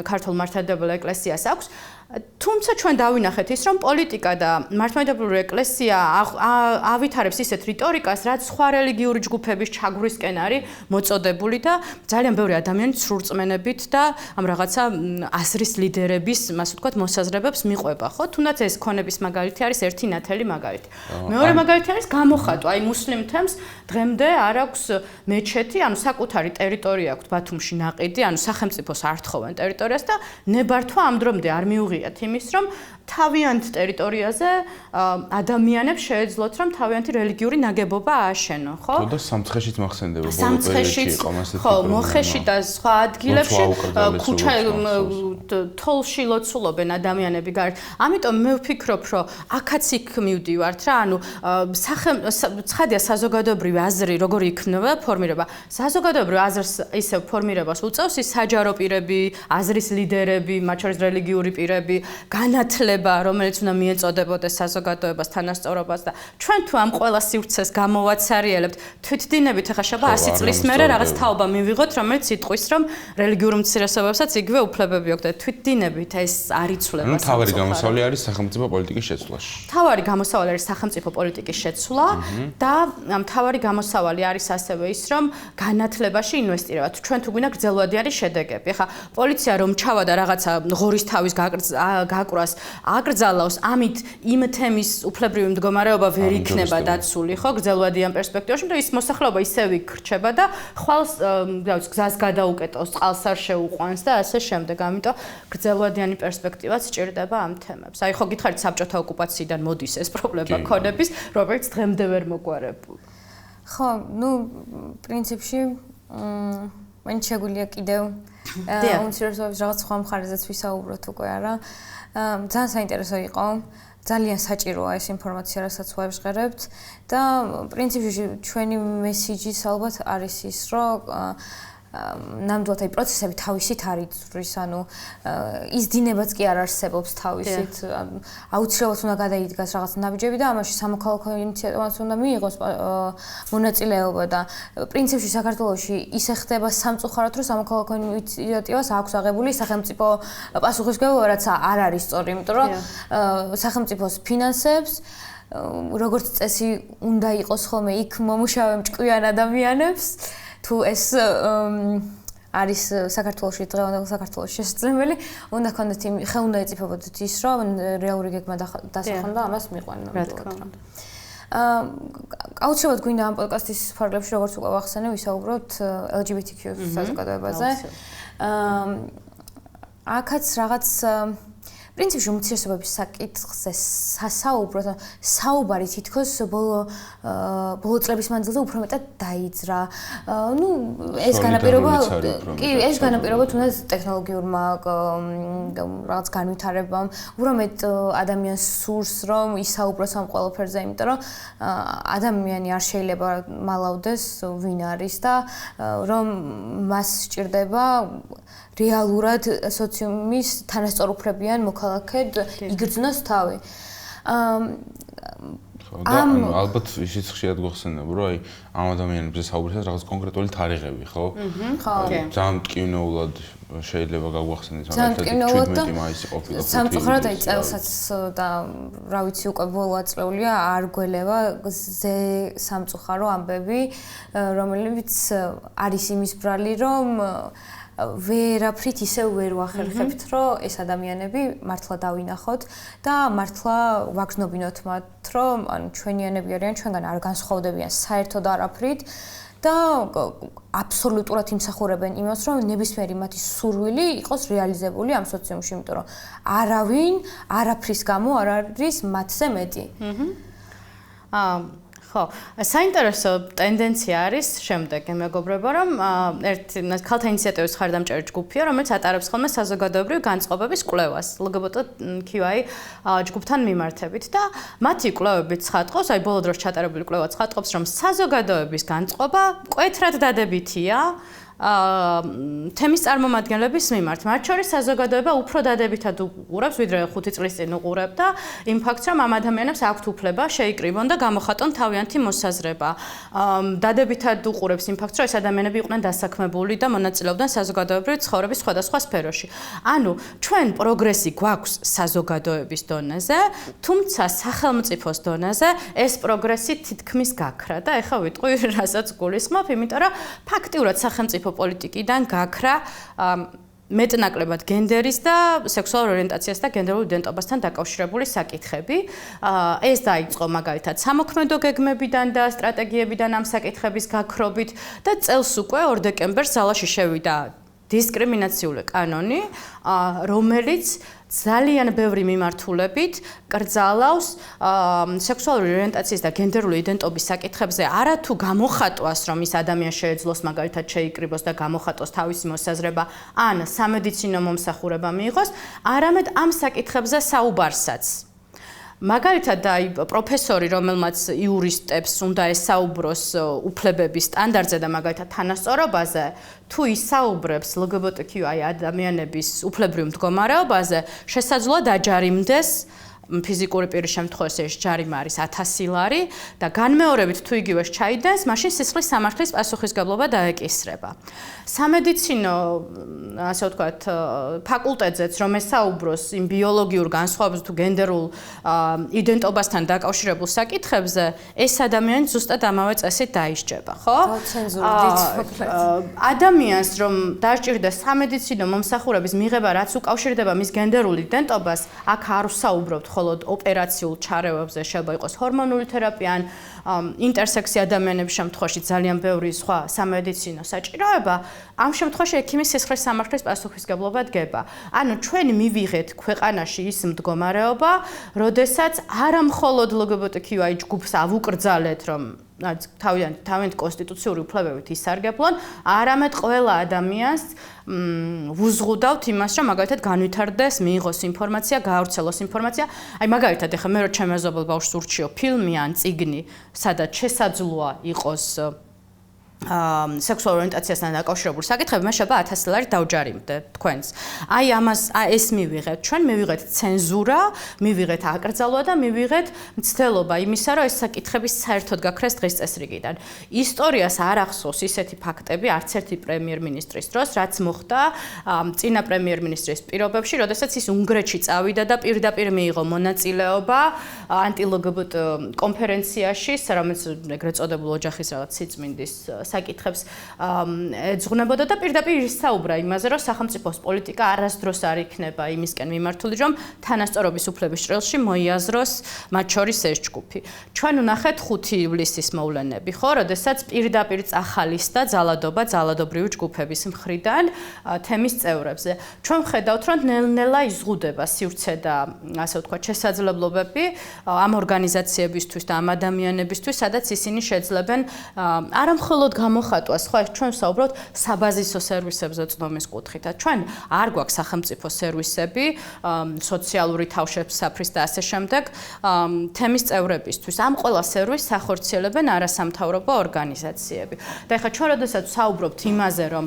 ქართულ მართლმადიდებელ ეკლესიას აქვს. თუმცა ჩვენ დავინახეთ ის, რომ პოლიტიკა და მართლმადიდებლური ეკლესია ავითარებს ისეთ რიტორიკას, რაც სხვა რელიგიური ჯგუფების ჩაგვრისკენ არის მოწოდებული და ძალიან ბევრი ადამიანი სრულწმენებით და ამ რაღაცა აზრის ლიდერების, ასე ვთქვათ, მოსაზრებებს მიყვება, ხო? თუნდაც ეს ქონების მაგალითი არის ერთი ნათელი მაგალითი. მეორე მაგალითი არის გამოხატვა, აი მუსლიმ თემს დღემდე არ აქვს მეჩეთი, ანუ საკუთარი ტერიტორია აქვს ბათუმში ნაყიდი, ანუ სახელმწიფოს არ თხოვენ ტერიტორიას და ნებართვა ამ დრომდე არ მიუღიათ იმის, რომ თავიანთ ტერიტორიაზე ადამიანებს შეეძლოთ, რომ თავიანთი რელიგიური ნაგებობა ააშენონ, ხო?
და სამცხეშიც მახსენდება ბოლო პერიოდში იყო მასეთი
ხო, მოხეში და სხვა ადგილებში ქუჩა თოლში ლოცულობენ ადამიანები გარეთ. ამიტომ მე ვფიქრობ, რომ აქაც იქ მივდივართ რა, ანუ ცხადია საზოგადოებრივი აზრი როგორი იქნება ფორმირება. საზოგადოებრივ აზრს ისევ ფორმირებას უწევს ის საჯარო პირები, აზრის ლიდერები, მათ შორის რელიგიური პირები, განათლება, რომელიც უნდა მიეწოდებოდეს საზოგადოებას, თანასწორობას და ჩვენ თუ ამ ყველა სივრცეს გამოვაცარიელებთ, თვითდინებით ახლა შეება 100 წლის მერე რაღაც თაობა მივიღოთ, რომელიც იტყვის, რომ რელიგიურ უმცირესობებსაც იგივე უფლებები აქვს და თვითდინებით ეს არ იცვლება.
ნუ თავარი გამოსავალი არის სახელმწიფო პოლიტიკის შეცვლაში.
თავარი გამოსავალი არის სახელმწიფო პოლიტიკის შეცვლა და თავარი გამოსავალი არის ასევე ის, რომ განათლებაში ინვესტირება. ჩვენ თუ გვინდა გრძელვადიანი შედეგები. ახლა პოლიცია რომ ჩავა და რაღაცა ღორის თავის გაკვრას აკრძალავს, ამით იმ თემის უფლებრივი მდგომარეობა ვერ იქნება დაცული, ხო, გრძელვადიან პერსპექტივაში, მაგრამ ის მოსახლეობა ისევ იქრჩება და ხვალს გზას გადაუკეტოს, წყალს არ შეუყვანს და ასე შემდეგ. ამიტომ გრძელვადიანი პერსპექტივაც სჭირდება ამ თემებს. აი ხო გითხარით საბჭოთა ოკუპაციიდან მოდის ეს პრობლემა ქონების, რომელიც დღემდე ვერ მოგვარებული.
ხო, ну, პრინციპში მან შეგვიძლია კიდევ უმცირესობების რაღაც სხვა მხარეზეც ვისაუბროთ უკვე არა. ძალიან საინტერესო იყო. ძალიან საჭიროა ეს ინფორმაცია, რასაც ვაჟღერებთ და პრინციპში ჩვენი მესიჯის ალბათ არის ის, რომ ნამდვილად აი პროცესები თავისით არიწვრის, ანუ ის დინებაც კი არ არსებობს თავისით. აუცილებლად უნდა გადაიდგას რაღაც ნაბიჯები და ამაში სამოქალაქო ინიციატივას უნდა მიიღოს მონაწილეობა და პრინციპში საქართველოში ისე ხდება სამწუხაროდ, რომ სამოქალაქო ინიციატივას აქვს აღებული სახელმწიფო პასუხისმგებლობა, რაც არ არის სწორი, იმიტომ რომ სახელმწიფოს ფინანსებს როგორც წესი უნდა იყოს ხოლმე იქ მომუშავე მჭკვიან ადამიანებს თუ ეს არის საქართველოში დღევანდელ საქართველოში შესაძლებელი, უნდა ქონდეთ უნდა ეწიფებოდეთ ის, რომ რეალური გეგმა დასახონ და ამას მიყვანენ.
რა თქმა უნდა.
აუცილებლად გვინდა ამ პოდკასტის ფარგლებში, როგორც უკვე ვახსენე, ვისაუბროთ LGBTQ საზოგადოებაზე. აქაც რაღაც პრინციპში უმცირესობების საკითხზე სასაუბროთ, საუბარი თითქოს ბოლო წლების მანძილზე უფრო მეტად დაიძრა. ნუ ეს განაპირობა თუნდაც ტექნოლოგიურმა რაღაც განვითარებამ, უფრო მეტ ადამიანს სურს, რომ ისაუბროს ამ ყველაფერზე, იმიტომ რომ ადამიანი არ შეიძლება მალავდეს ვინ არის და რომ მას სჭირდება რეალურად სოციუმის თანასწორუფლებიან მოქალაქედ იგრძნოს თავი.
ალბათ ისიც ხშირად გვახსენებ, რომ აი ამ ადამიანებზე საუბრისას რაღაც კონკრეტული თარიღები, ხო?
ხო.
ძალიან მტკივნეულად შეიძლება გაგვახსენდეს, მაგრამ 17 მაისი ყოფილა.
სამწუხაროდ აი წელსაც და რა ვიცი უკვე ბოლო აწლეულია არ გველევა ზე სამწუხარო ამბები, რომელიც არის იმის ბრალი, რომ ვერაფრით ისევ ვერ ვახერხებთ, რომ ეს ადამიანები მართლა დავინახოთ და მართლა ვაგრძნობინოთ მათ, რომ ანუ ჩვენიანები არიან, ჩვენგან არ განსხვავდებიან საერთოდ არაფრით და აბსოლუტურად იმსახურებენ იმას, რომ ნებისმიერი მათი სურვილი იყოს რეალიზებული ამ სოციუმში, იმიტომ რომ არავინ არაფრის გამო არ არის მათზე მეტი.
ხო, საინტერესო ტენდენცია არის შემდეგი, მეგობრებო, რომ ერთი ქალთა ინიციატივის ხარდამჭერი ჯგუფია, რომელიც ატარებს ხოლმე საზოგადოებრივ განწყობების კვლევას LGBTQI ჯგუფთან მიმართებით და მათი კვლევებით ცხადყობს, აი ბოლო დროს ჩატარებული კვლევა ცხადყობს, რომ საზოგადოების განწყობა მკვეთრად დადებითია თემის წარმომადგენლების მიმართ. მათ შორის საზოგადოება უფრო დადებითად უყურებს, ვიდრე 5 წლის წინ უყურებდა იმ ფაქტს, რომ ამ ადამიანებს აქვთ უფლება შეიკრიბონ და გამოხატონ თავიანთი მოსაზრება. დადებითად უყურებს იმ ფაქტს, რომ ეს ადამიანები იყვნენ დასაქმებული და მონაწილეობდნენ საზოგადოებრივი ცხოვრების სხვადასხვა სფეროში. ანუ ჩვენ პროგრესი გვაქვს საზოგადოების დონეზე, თუმცა სახელმწიფოს დონეზე ეს პროგრესი თითქმის გაქრა და ეხლა ვიტყვი, რასაც გულისხმობ, იმიტომ რომ ფაქტიურად სახელმწიფო პოლიტიკიდან გაქრა მეტნაკლებად გენდერის და სექსუალურ ორიენტაციას და გენდერულ იდენტობასთან დაკავშირებული საკითხები. ეს დაიწყო მაგალითად სამოქმედო გეგმებიდან და სტრატეგიებიდან ამ საკითხების გაქრობით და წელს უკვე 2 დეკემბერს ძალაში შევიდა დისკრიმინაციული კანონი, რომელიც ძალიან ბევრი მიმართულებით კრძალავს სექსუალური ორიენტაციის და გენდერული იდენტობის საკითხებზე არათუ გამოხატვას, რომ ის ადამიანს შეეძლოს მაგალითად შეიკრიბოს და გამოხატოს თავისი მოსაზრება, ან სამედიცინო მომსახურება მიიღოს, არამედ ამ საკითხებზე საუბარსაც. მაგალითად აი პროფესორი, რომელმაც იურისტებს უნდა ესაუბროს უფლებების სტანდარტზე და მაგალითად თანასწორობაზე, თუ ისაუბრებს LGBTQI ადამიანების უფლებრივ მდგომარეობაზე, შესაძლოა დაჯარიმდეს ფიზიკური პირის შემთხვევაში ეს ჯარიმა არის 1000 ლარი და განმეორებით თუ იგივეს ჩაიდენს, მაშინ სისხლის სამართლის პასუხისგებლობა დაეკისრება. სამედიცინო, ასე ვთქვათ, ფაკულტეტზეც რომ ესაუბროს იმ ბიოლოგიურ განსხვავებებზე თუ გენდერულ იდენტობასთან დაკავშირებულ საკითხებზე, ეს ადამიანი ზუსტად ამავე წესით დაისჯება, ხო? ადამიანს რომ დაჭირდა სამედიცინო მომსახურების მიღება, რაც უკავშირდება მის გენდერულ იდენტობას, აქ არ ვსაუბრობთ მხოლოდ ოპერაციულ ჩარევებზე, შეიძლება იყოს ჰორმონული თერაპია ან ინტერსექსი ადამიანების შემთხვევაში ძალიან ბევრი სხვა სამედიცინო საჭიროება, ამ შემთხვევაში ექიმის სისხლის სამართლის პასუხისგებლობა დგება. ანუ ჩვენ მივიღეთ ქვეყანაში ის მდგომარეობა, როდესაც არა მხოლოდ LGBTQI ჯგუფს ავუკრძალეთ, რომ თავიანთ კონსტიტუციური უფლებებით ისარგებლონ, არამედ ყველა ადამიანს ვუზღუდავთ იმას, რომ მაგალითად განვითარდეს, მიიღოს ინფორმაცია, გაავრცელოს ინფორმაცია. აი მაგალითად, ეხლა მე რო ჩემ მეზობელ ბავშვს ურჩიო ფილმი ან წიგნი, სადაც შესაძლოა იყოს სექსუალურ ორიენტაციასთან დაკავშირებული საკითხები, მე შეიძლება 1000 ლარი დავჯარიმდე თქვენს. აი ამას ეს მივიღეთ, ჩვენ მივიღეთ ცენზურა, მივიღეთ აკრძალვა და მივიღეთ მცდელობა იმისა, რომ ეს საკითხები საერთოდ გაქრეს დღის წესრიგიდან. ისტორიას არ ახსოვს ისეთი ფაქტები არც ერთი პრემიერ-მინისტრის დროს, რაც მოხდა წინა პრემიერ-მინისტრის პირობებში, როდესაც ის უნგრეთში წავიდა და პირდაპირ მიიღო მონაწილეობა ანტი-LGBT კონფერენციაში, რომელიც ეგრეთ წოდებულ ოჯახის რაღაც სიწმინდის საკითხებს ეძღვნებოდა და პირდაპირ ისაუბრა იმაზე, რომ სახელმწიფოს პოლიტიკა არასდროს არ იქნება იმისკენ მიმართული, რომ თანასწორობის უფლების ჭრილში მოიაზროს მათ შორის ეს ჯგუფი. ჩვენ ვნახეთ 5 ივლისის მოვლენები, ხო, როდესაც პირდაპირ წახალისდა ძალადობრივი ჯგუფების მხრიდან თემის წევრებზე. ჩვენ ვხედავთ, რომ ნელ-ნელა იზღუდება სივრცე და ასე ვთქვათ, შესაძლებლობები ამ ორგანიზაციებისთვის და ამ ადამიანებისთვის, სადაც ისინი შეძლებენ არა მხოლოდ გამოხატვას, ხო, ჩვენ ვსაუბრობთ საბაზისო სერვისებზე წვდომის კუთხით. ჩვენ არ გვაქვს სახელმწიფო სერვისები, სოციალური თავშესაფრის და ასე შემდეგ თემის წევრებისთვის. ამ ყველა სერვისს ახორციელებენ არასამთავრობო ორგანიზაციები. და ეხლა ჩვენ როდესაც ვსაუბრობთ იმაზე, რომ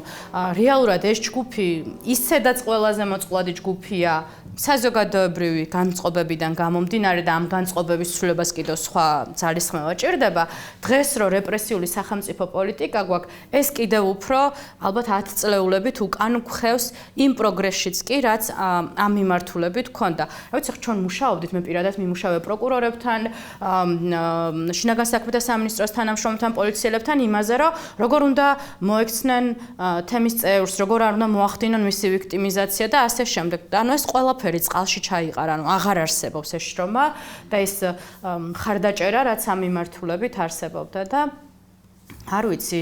რეალურად ეს ჯგუფი ისედაც ყველაზე მოწყვლადი ჯგუფია საზოგადოებრივი განწყობებიდან გამომდინარე და ამ განწყობების ცვლილებას კიდევ სხვა ძალისხმევა ჭირდება, დღეს რო რეპრესიული სახელმწიფო პოლიტიკა გვაქვს, ეს კიდევ უფრო ალბათ 10 წლეულებით უკან გვხევს იმ პროგრესშიც კი, რაც ამ მიმართულებით ჰქონდა. რა ვიცი, ჩვენ მუშაობდით, მე პირადად მიმუშავე პროკურორებთან, შინაგან საქმეთა სამინისტროს თანამშრომელთან, პოლიციელებთან იმაზე, რომ როგორ უნდა მოექცნენ თემის წევრს, როგორ არ უნდა მოახდინონ მისი ვიქტიმიზაცია და ასე შემდეგ. ანუ ეს ყველაფერი წყალში ჩაიყარა, ანუ აღარ არსებობს ეს შრომა და ეს ხარდაჭერა, რაც ამ მიმართულებით არსებობდა და არ ვიცი,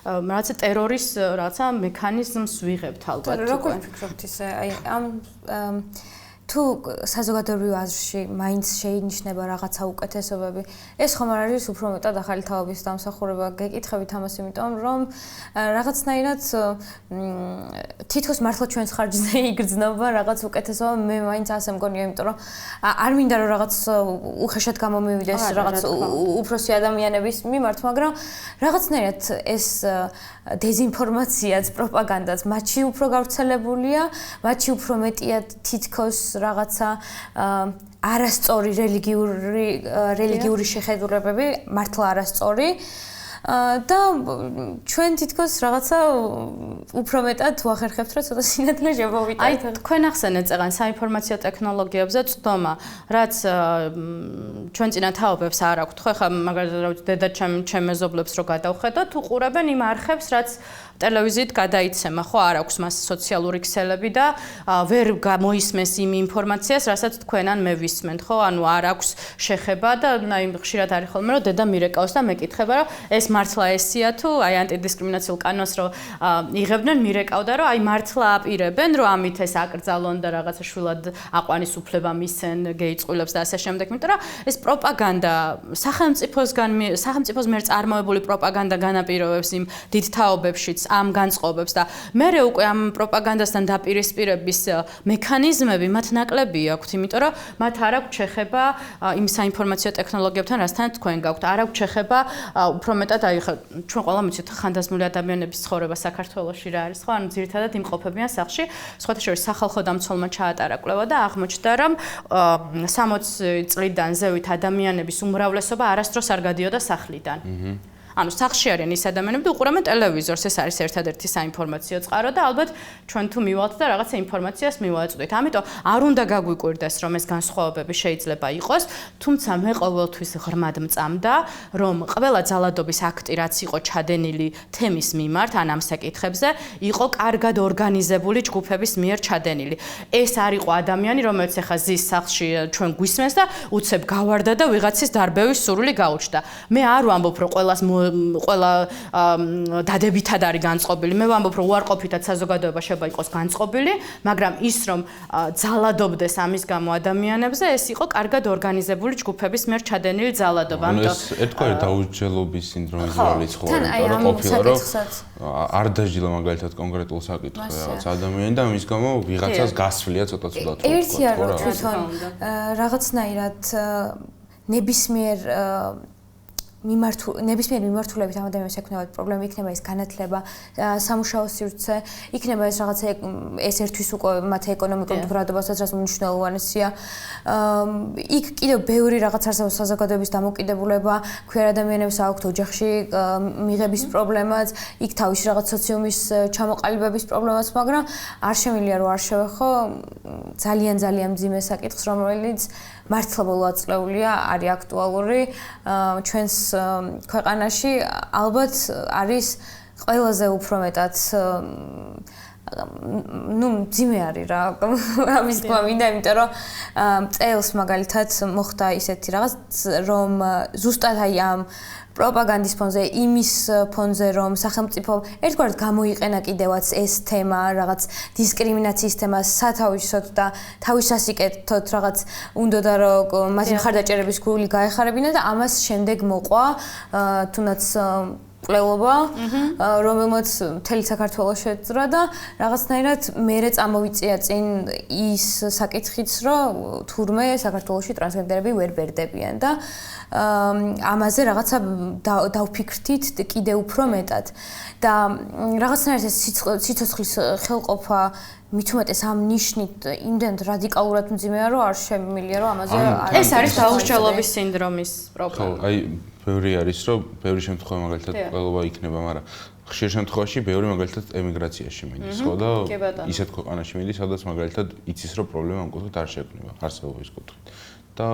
რაღაცა ტერორის რაღაცა მექანიზმს ვიღებთ ალბათ.
როგორ ფიქრობთ ისე, აი ამ თუ საზოგადოებრივ აზრში მაინც შეინიშნება რაღაცა უკეთესობები, ეს ხომ არ არის უფრო მეტად ახალი თაობის დამსახურება, გეკითხებით ამას, იმიტომ რომ რაღაცნაირად თითქოს მართლა ჩვენს ხარჯზე იგრძნობა რაღაც უკეთესობა, მე მაინც ასე მგონია, იმიტომ რომ არ მინდა რომ რაღაც უხეშად გამომივიდეს რაღაც უფროსი ადამიანების მიმართ, მაგრამ რაღაცნაირად ეს დეზინფორმაციაც, პროპაგანდაც მათში უფრო გავრცელებულია, მათში უფრო მეტია თითქოს რაღაცა არასწორი რელიგიური შეხედულებები, მართლა არასწორი და ჩვენ თითქოს რაღაცა უფრო მეტად ვახერხებთ, რომ ცოტა სინათლე შევავიტანოთ.
აი, თქვენ ახსენეთ წეგან საინფორმაციო ტექნოლოგიებზე წვდომა, რაც ჩვენ წინა თაობებს არ აქვთ. ხო, ხა მაგალითად, დედა ჩემ მეზობლებს რო გადავხედოთ, უყურებენ იმ არხებს, რაც ტელევიზიით გადაიცემა, ხო, არ აქვს მას სოციალური ქსელები და ვერ გამოისმენს იმ ინფორმაციას, რასაც თქვენ ან მე ვისმენთ, ხო? ანუ არ აქვს შეხება და აი ხშირად არის ხოლმე, რომ დედა მირეკავს და მეკითხება, რომ ეს მართლა ესია თუ აი ანტიდისკრიმინაციულ კანონს რო იღებდნენ, მირეკავდა, რომ აი მართლა აპირებენ, რომ ამით ეს აკრძალონ და რაღაცა შვილად აყვანის უფლება მისცენ გეიწყვილებს და ასე შემდეგ, იმიტომ რომ ეს პროპაგანდა სახელმწიფოს მიერ წარმოებული პროპაგანდა განაპირობებს იმ დიდ თაობებშიც ამ განწყობებს და მე უკვე ამ პროპაგანდასთან დაპირისპირების მექანიზმები მათ ნაკლები აქვთ, იმიტომ რომ მათ არ აქვს შეხება იმ საინფორმაციო ტექნოლოგიებთან, რასთან თქვენ გაქვთ. არ აქვს შეხება უფრო მეტად აი ჩვენ ყველა ვიცით ხანდაზმული ადამიანების ცხოვრება საქართველოში რა არის, ხო? ანუ ძირითადად იმყოფებიან სახლში. სხვათა შორის სახალხო დამცველმა ჩაატარა კვლევა და აღმოჩნდა, რომ 60 წლიდან ზევით ადამიანების უმრავლესობა არასდროს არ გადიოდა სახლიდან. ანუ სახლში არიან ის ადამიანები და უყურებენ ტელევიზორს, ეს არის ერთადერთი საინფორმაციო წყარო და ალბათ ჩვენ თუ მივალთ და რაღაცა ინფორმაციას მივაწვდით. ამიტომ არ უნდა გაგვიკვირდეს, რომ ეს განსხვავებები შეიძლება იყოს, თუმცა მე ყოველთვის ღრმად მწამდა, რომ ყველა ძალადობის აქტი, რაც იყო ჩადენილი თემის მიმართ, ან ამ საკითხებზე, იყო კარგად ორგანიზებული ჯგუფების მიერ ჩადენილი. ეს არ იყო ადამიანი, რომელიც ახლა ზის სახლში ჩვენ გვისმენს და უცებ გავარდა და ვიღაცის დარბევის სურვილი გაუჩნდა. მე არ ვამბობ, რომ ყველა დადებითად არის განწყობილი. მე ვამბობ, რომ უარყოფითად საზოგადოება შეიძლება იყოს განწყობილი, მაგრამ ის რომ ძალადობდეს ამის გამო ადამიანებზე, ეს იყო კარგად ორგანიზებული ჯგუფების მიერ ჩადენილი ძალადობა.
ამიტომ ეს ერთგვარი დაუსჯელობის სინდრომის როლი ცხოვრება, რომ ყოფილა რომ არ დაჟილა მაგალითად კონკრეტულ საკითხზე რაღაც ადამიანი და ამის გამო ვიღაცას გასვლია ცოტა-ცოტა თქო.
ერთია რომ თვითონ რაღაცნაირად ნებისმიერ მიმართულებით ამ ადამიანს ექნებათ პრობლემა, იქნება ეს განათლება, სამუშაო სივრცე, იქნება ეს რაღაცა ეს ერთვის უკვე მათ ეკონომიკურ ბრალდობასაც, რაც მნიშვნელოვანია. იქ კიდევ ბევრი რაღაც არსებობს საზოგადოების დამოკიდებულება, ქვიერ ადამიანებს აქვთ ოჯახში მიღების პრობლემაც, იქ თავისი რაღაც სოციუმის ჩამოყალიბების პრობლემაც, მაგრამ არ შემიძლია რომ არ შევეხო ძალიან მძიმე საკითხს, რომელიც მართლობრივ აწლეულია, არის აქტუალური ჩვენს ქვეყანაში, ალბათ არის ყველაზე უფრო მეტად მძიმე არის რა ამის თქმა მინდა, იმიტომ რომ წელს მაგალითად მოხდა ისეთი რაღაც, რომ ზუსტად აი ამ პროპაგანდის ფონზე, იმის ფონზე, რომ სახელმწიფო ერთგვარად გამოიყენა კიდევაც ეს თემა, რაღაც დისკრიმინაციის თემა სათავისოდ და თავის სასიკეთოდ რაღაც უნდოდა რომ მათი მხარდაჭერების გული გაეხარებინა და ამას შემდეგ მოყვა თუნდაც კვლევა, რომელმაც მთელი საქართველოს შეძრა და რაღაცნაირად მერე წამოვიწია წინ ის საკითხიც, რომ თურმე საქართველოში ტრანსგენდერები ვერ ბერდებიან და ამაზე რაღაცა დავფიქრთით კიდე უფრო მეტად და რაღაცნაირად ეს სიცოცხლის ხელყოფა მით უმეტეს ამ ნიშნით იმდენად რადიკალურად მძიმეა, რომ არ შემიძლია რომ ამაზე
ეს არის დაუსჯელობის სინდრომის პრობლემა.
ხო, აი ბევრი არის, რომ ბევრი შემთხვევა მაგალითად კვლევა იქნება, მაგრამ ხშირ შემთხვევაში ბევრი მაგალითად ემიგრაციაში მიდის, ხო და ისეთ ქვეყანაში მიდის, სადაც მაგალითად იცის, რომ პრობლემა ამ კუთხით არ შექმნება, არსებობის კუთხით. და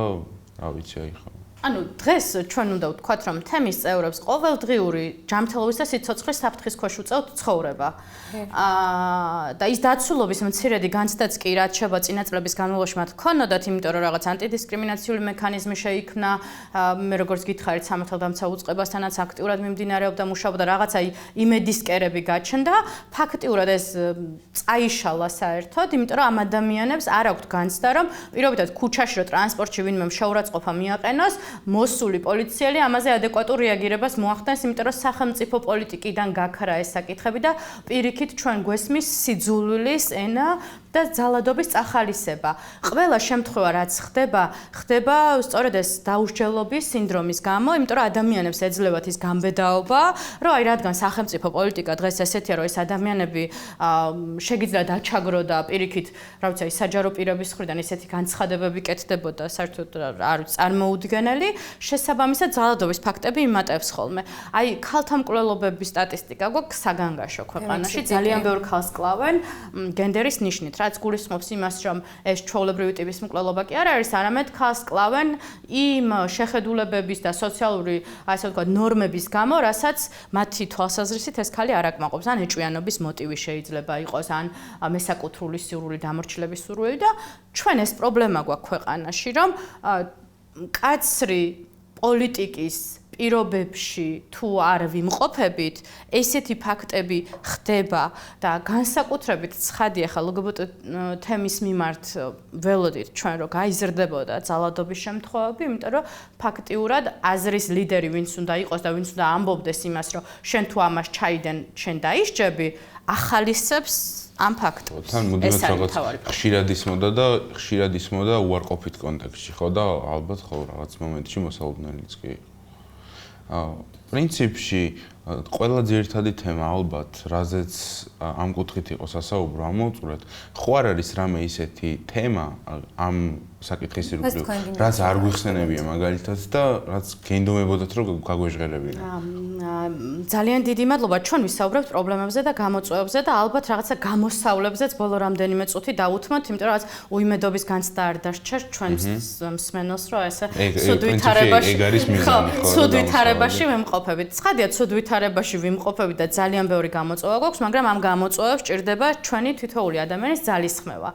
რა ვიცი, აი ხო.
ანუ დღეს ჩვენ უნდა ვთქვათ, რომ თემის წევრებს ყოველდღიური ჯანმრთელობის და სიცოცხლის საფრთხის ქვეშ უწევთ ცხოვრება. და ის დაცულობის მცირედი განცდაც კი რაც შევა წინა წლების განმავლობაში მათ ჰქონოდათ, იმიტომ რომ რაღაც ანტიდისკრიმინაციული მექანიზმი შეიქმნა, მე როგორც გითხარით, სამართალდამცავ უწყებასთანაც აქტიურად მიმდინარეობდა მუშაობა და რაღაცა იმედისკერები გაჩნდა, ფაქტიურად ეს წაიშალა საერთოდ, იმიტომ რომ ამ ადამიანებს არ აქვთ განცდა, რომ პირობითად ქუჩაში რო ტრანსპორტში ვინმე შეურაცხყოფა მიაყენოს, მოსული პოლიციელი ამაზე ადეკვატურ რეაგირებას მოახდენს, იმიტომ რომ სახელმწიფო პოლიტიკიდან გაქრა ეს საკითხები და პირიქით ჩვენ გვესმის სიძულვილის ენა და ძალადობის წახალისება. ყველა შემთხვევა რაც ხდება სწორედ ეს დაუსჯელობის სინდრომის გამო, იმიტომ რომ ადამიანებს ეძლევათ ის გამბედაობა, რომ აი რადგან სახელმწიფო პოლიტიკა დღეს ესეთია, რომ ეს ადამიანები შეგიძლიათ დაჩაგრო და პირიქით, რა ვიცი, საჯარო პირების მხრიდან ესეთი განცხადებები კეთდებოდა, საერთოდ არ ვიცი, წარმოუდგენელი, შესაბამისად ძალადობის ფაქტები იმატებს ხოლმე. აი ქალთა მკვლელობების სტატისტიკა გვაქვს საგანგაშო ქვეყანაში, ძალიან ბევრ ქალს კლავენ გენდერის ნიშნით. რაც გულისხმობს იმას, რომ ეს ჩვეულებრივი ტიპის მკვლელობა კი არ არის, არამედ ქალს კლავენ იმ შეხედულებების და სოციალური, ასე ვთქვათ, ნორმების გამო, რასაც მათი თვალსაზრისით ეს ქალი არ აკმაყოფს, ან ეჭვიანობის მოტივი შეიძლება იყოს, ან მესაკუთრული სურვილი, დამორჩილების სურვილი და ჩვენ ეს პრობლემა გვაქვს ქვეყანაში, რომ კაცრი პოლიტიკის პირობებში თუ არ ვიმყოფებით, ესეთი ფაქტები ხდება და განსაკუთრებით ცხადია ხა LGBT თემის მიმართ ველოდით ჩვენ რომ გაიზრდებოდა ძალადობის შემთხვევები, იმიტომ რომ ფაქტიურად აზრის ლიდერი ვინც უნდა იყოს და ვინც უნდა ამბობდეს იმას, რომ შენ თუ ამას ჩაიდენ, შენ დაისჯები, ახალისებს ამ ფაქტს.
თან მუდმივად რაღაც ხშირად ისმოდა უარყოფით კონტექსტში, ხო და ალბათ ხო რაღაც მომენტში მოსალოდნელიც კი იყო. პრინციპში ყველა ძირითადი თემა ალბათ, რაზეც ამ კუთხით იყო სასაუბრო ამოვწურეთ, ხო არ არის რამე ისეთი თემა ამ საკითხის ირგვლივ, რაც არ გვიხსენებია მაგალითად და რაც გენდომებოდათ რომ გაგვეჟღერებინა.
ძალიან დიდი მადლობა. ჩვენ ვისაუბრებთ პრობლემებზე და გამოწვევებზე და ალბათ რაღაცა გამოსავლებზეც ბოლო რამდენიმე წუთი დავუთმოთ, იმიტომ რომ რაც უიმედობის განცდა არ დასჭერ ჩვენ მსმენელს, რომ ესე ცუდ ვითარებაში ვიმყოფებით. ცხადია, ცუდ ვითარებაში ვიმყოფებით და ძალიან ბევრი გამოწვევა გვაქვს, მაგრამ ამ გამოწვევებს ჭირდება ჩვენი თითოეული ადამიანის ძალისხმევა.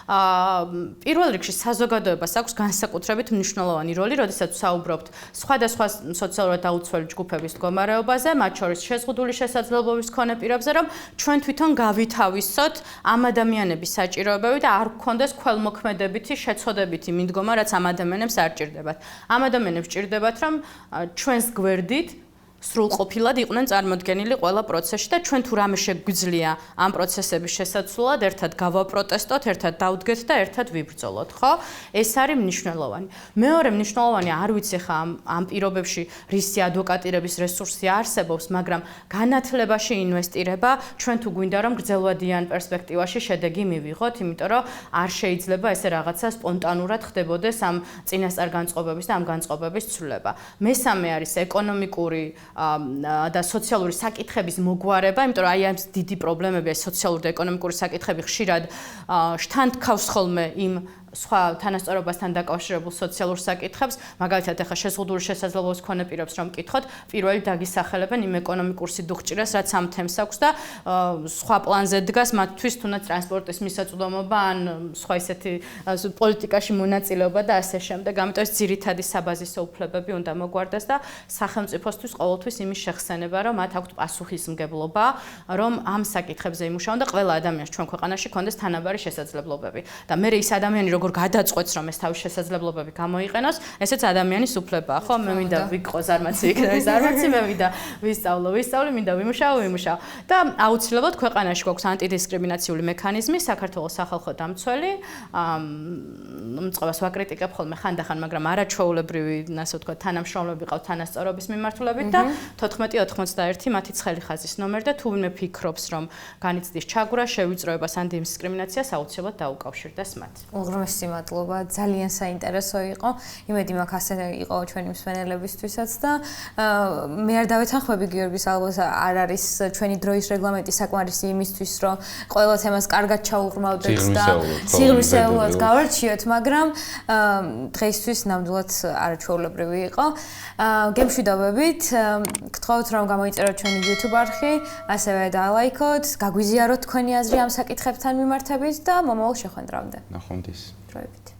პირველ რიგში საზოგადოებას აქვს განსაკუთრებით მნიშვნელოვანი როლი, როდესაც ვსაუბრობთ სხვადასხვა სოციალურად დაუცველი ჯგუფების მდგომარეობაზე, მათ შორის შეზღუდული შესაძლებლობის მქონე პირებზე, რომ ჩვენ თვითონ გავითავისოთ ამ ადამიანების საჭიროებები და არ გქონდეს ქველმოქმედებითი შეცოდებითი მიდგომა, რაც ამ ადამიანებს არ ჭირდებათ. ამ ადამიანებს ჭირდებათ, რომ ჩვენს გვერდით სრულყოფილად იყვნენ წარმოდგენილი ყველა პროცესში და ჩვენ თუ რამე შეგვიძლია ამ პროცესების შესაცვლელად ერთად გავაპროტესტოთ, ერთად დავდგეთ და ერთად ვიბრძოლოთ, ხო? ეს არის მნიშვნელოვანი. მეორე მნიშვნელოვანი არ ვიცი ხა ამ პირობებში რისი ადვოკატირების რესურსი არსებობს, მაგრამ განათლებაში ინვესტირება ჩვენ თუ გვინდა რომ გრძელვადიან პერსპექტივაში შედეგი მივიღოთ, იმიტომ რომ არ შეიძლება ესე რაღაცა სპონტანურად ხდებოდეს ამ წინასწარ განწყობების და ამ განწყობების ცვლილება. მესამე არის ეკონომიკური და სოციალური საკითხების მოგვარება, იმიტომ რომ აი ამ დიდი პრობლემები, სოციალური და ეკონომიკური საკითხები ხშირად შთანთქავს ხოლმე იმ სხვა თანასწორობასთან დაკავშირებულ სოციალურ საკითხებს, მაგალითად ახლა შეზღუდული შესაძლებლობის მქონე პირებს რომ მკითხოთ, პირველი დაგისახელებენ იმ ეკონომიკურ სიდუხჭირას, რაც ამ თემს აქვს და სხვა პლანზე დგას მათთვის თუნდაც ტრანსპორტის მისაწვდომობა ან სხვა ისეთი პოლიტიკაში მონაწილეობა და ასე შემდეგ. ამიტომ ეს ძირითადი საბაზისო უფლებები უნდა მოგვარდეს და სახელმწიფოსთვის ყოველთვის იმის შეხსენება, რომ მათ აქვთ პასუხისმგებლობა, რომ ამ საკითხებზე იმუშაონ და ყველა ადამიანს ჩვენ ქვეყანაში ქონდეს თანაბარი შესაძლებლობები. და მე ის ადამიანი როგორ გადაწყვეტს რომ ეს თავის შესაძლებლობები გამოიყენოს, ესეც ადამიანის უფლებაა, ხო? მე მინდა ვიყო ზარმაცი, იქნები ზარმაცი, მე მინდა ვისწავლო, მინდა ვიმუშაო. და აუცილებლად ქვეყანაში გვაქვს ანტიდისკრიმინაციული მექანიზმი, საქართველოს სახალხო დამცველი, მომწყებას ვაკრიტიკებ ხოლმე ხანდახან, მაგრამ არაჩვეულებრივი, ასე ვთქვათ, თანამშრომლები ყავთ თანასწორობის მიმართულებით და 1491 მათი ცხელი ხაზის ნომერი და თუ ვინმე ფიქრობს, რომ განიცდის ჩაგვრა, შევიწროებას ან დისკრიმინაციას, აუცილებლად დაუკავშირდეს მათ.
უღრმესი მადლობა, ძალიან საინტერესო იყო. იმედი მაქვს ასე იყო ჩვენი მსმენელებისთვისაც და მე არ დავეთანხმები გიორგის ალბათ არ არის ჩვენი დროის რეგლამენტი საკმარისი იმისთვის, რომ ყველა თემას კარგად ჩაუღრმავდეთ და სიღრმისეულად გავარჩიოთ, მაგრამ დღეისთვის ნამდვილად არაჩვეულებრივი იყო. გემშვიდობებით, გთხოვთ რომ გამოიწეროთ ჩვენი YouTube არხი, ასევე დალაიქოთ, გაგვიზიაროთ თქვენი აზრი ამ საკითხებთან მიმართებით და მომავალ შეხვედრამდე.
ნახვამდის.
დროებით.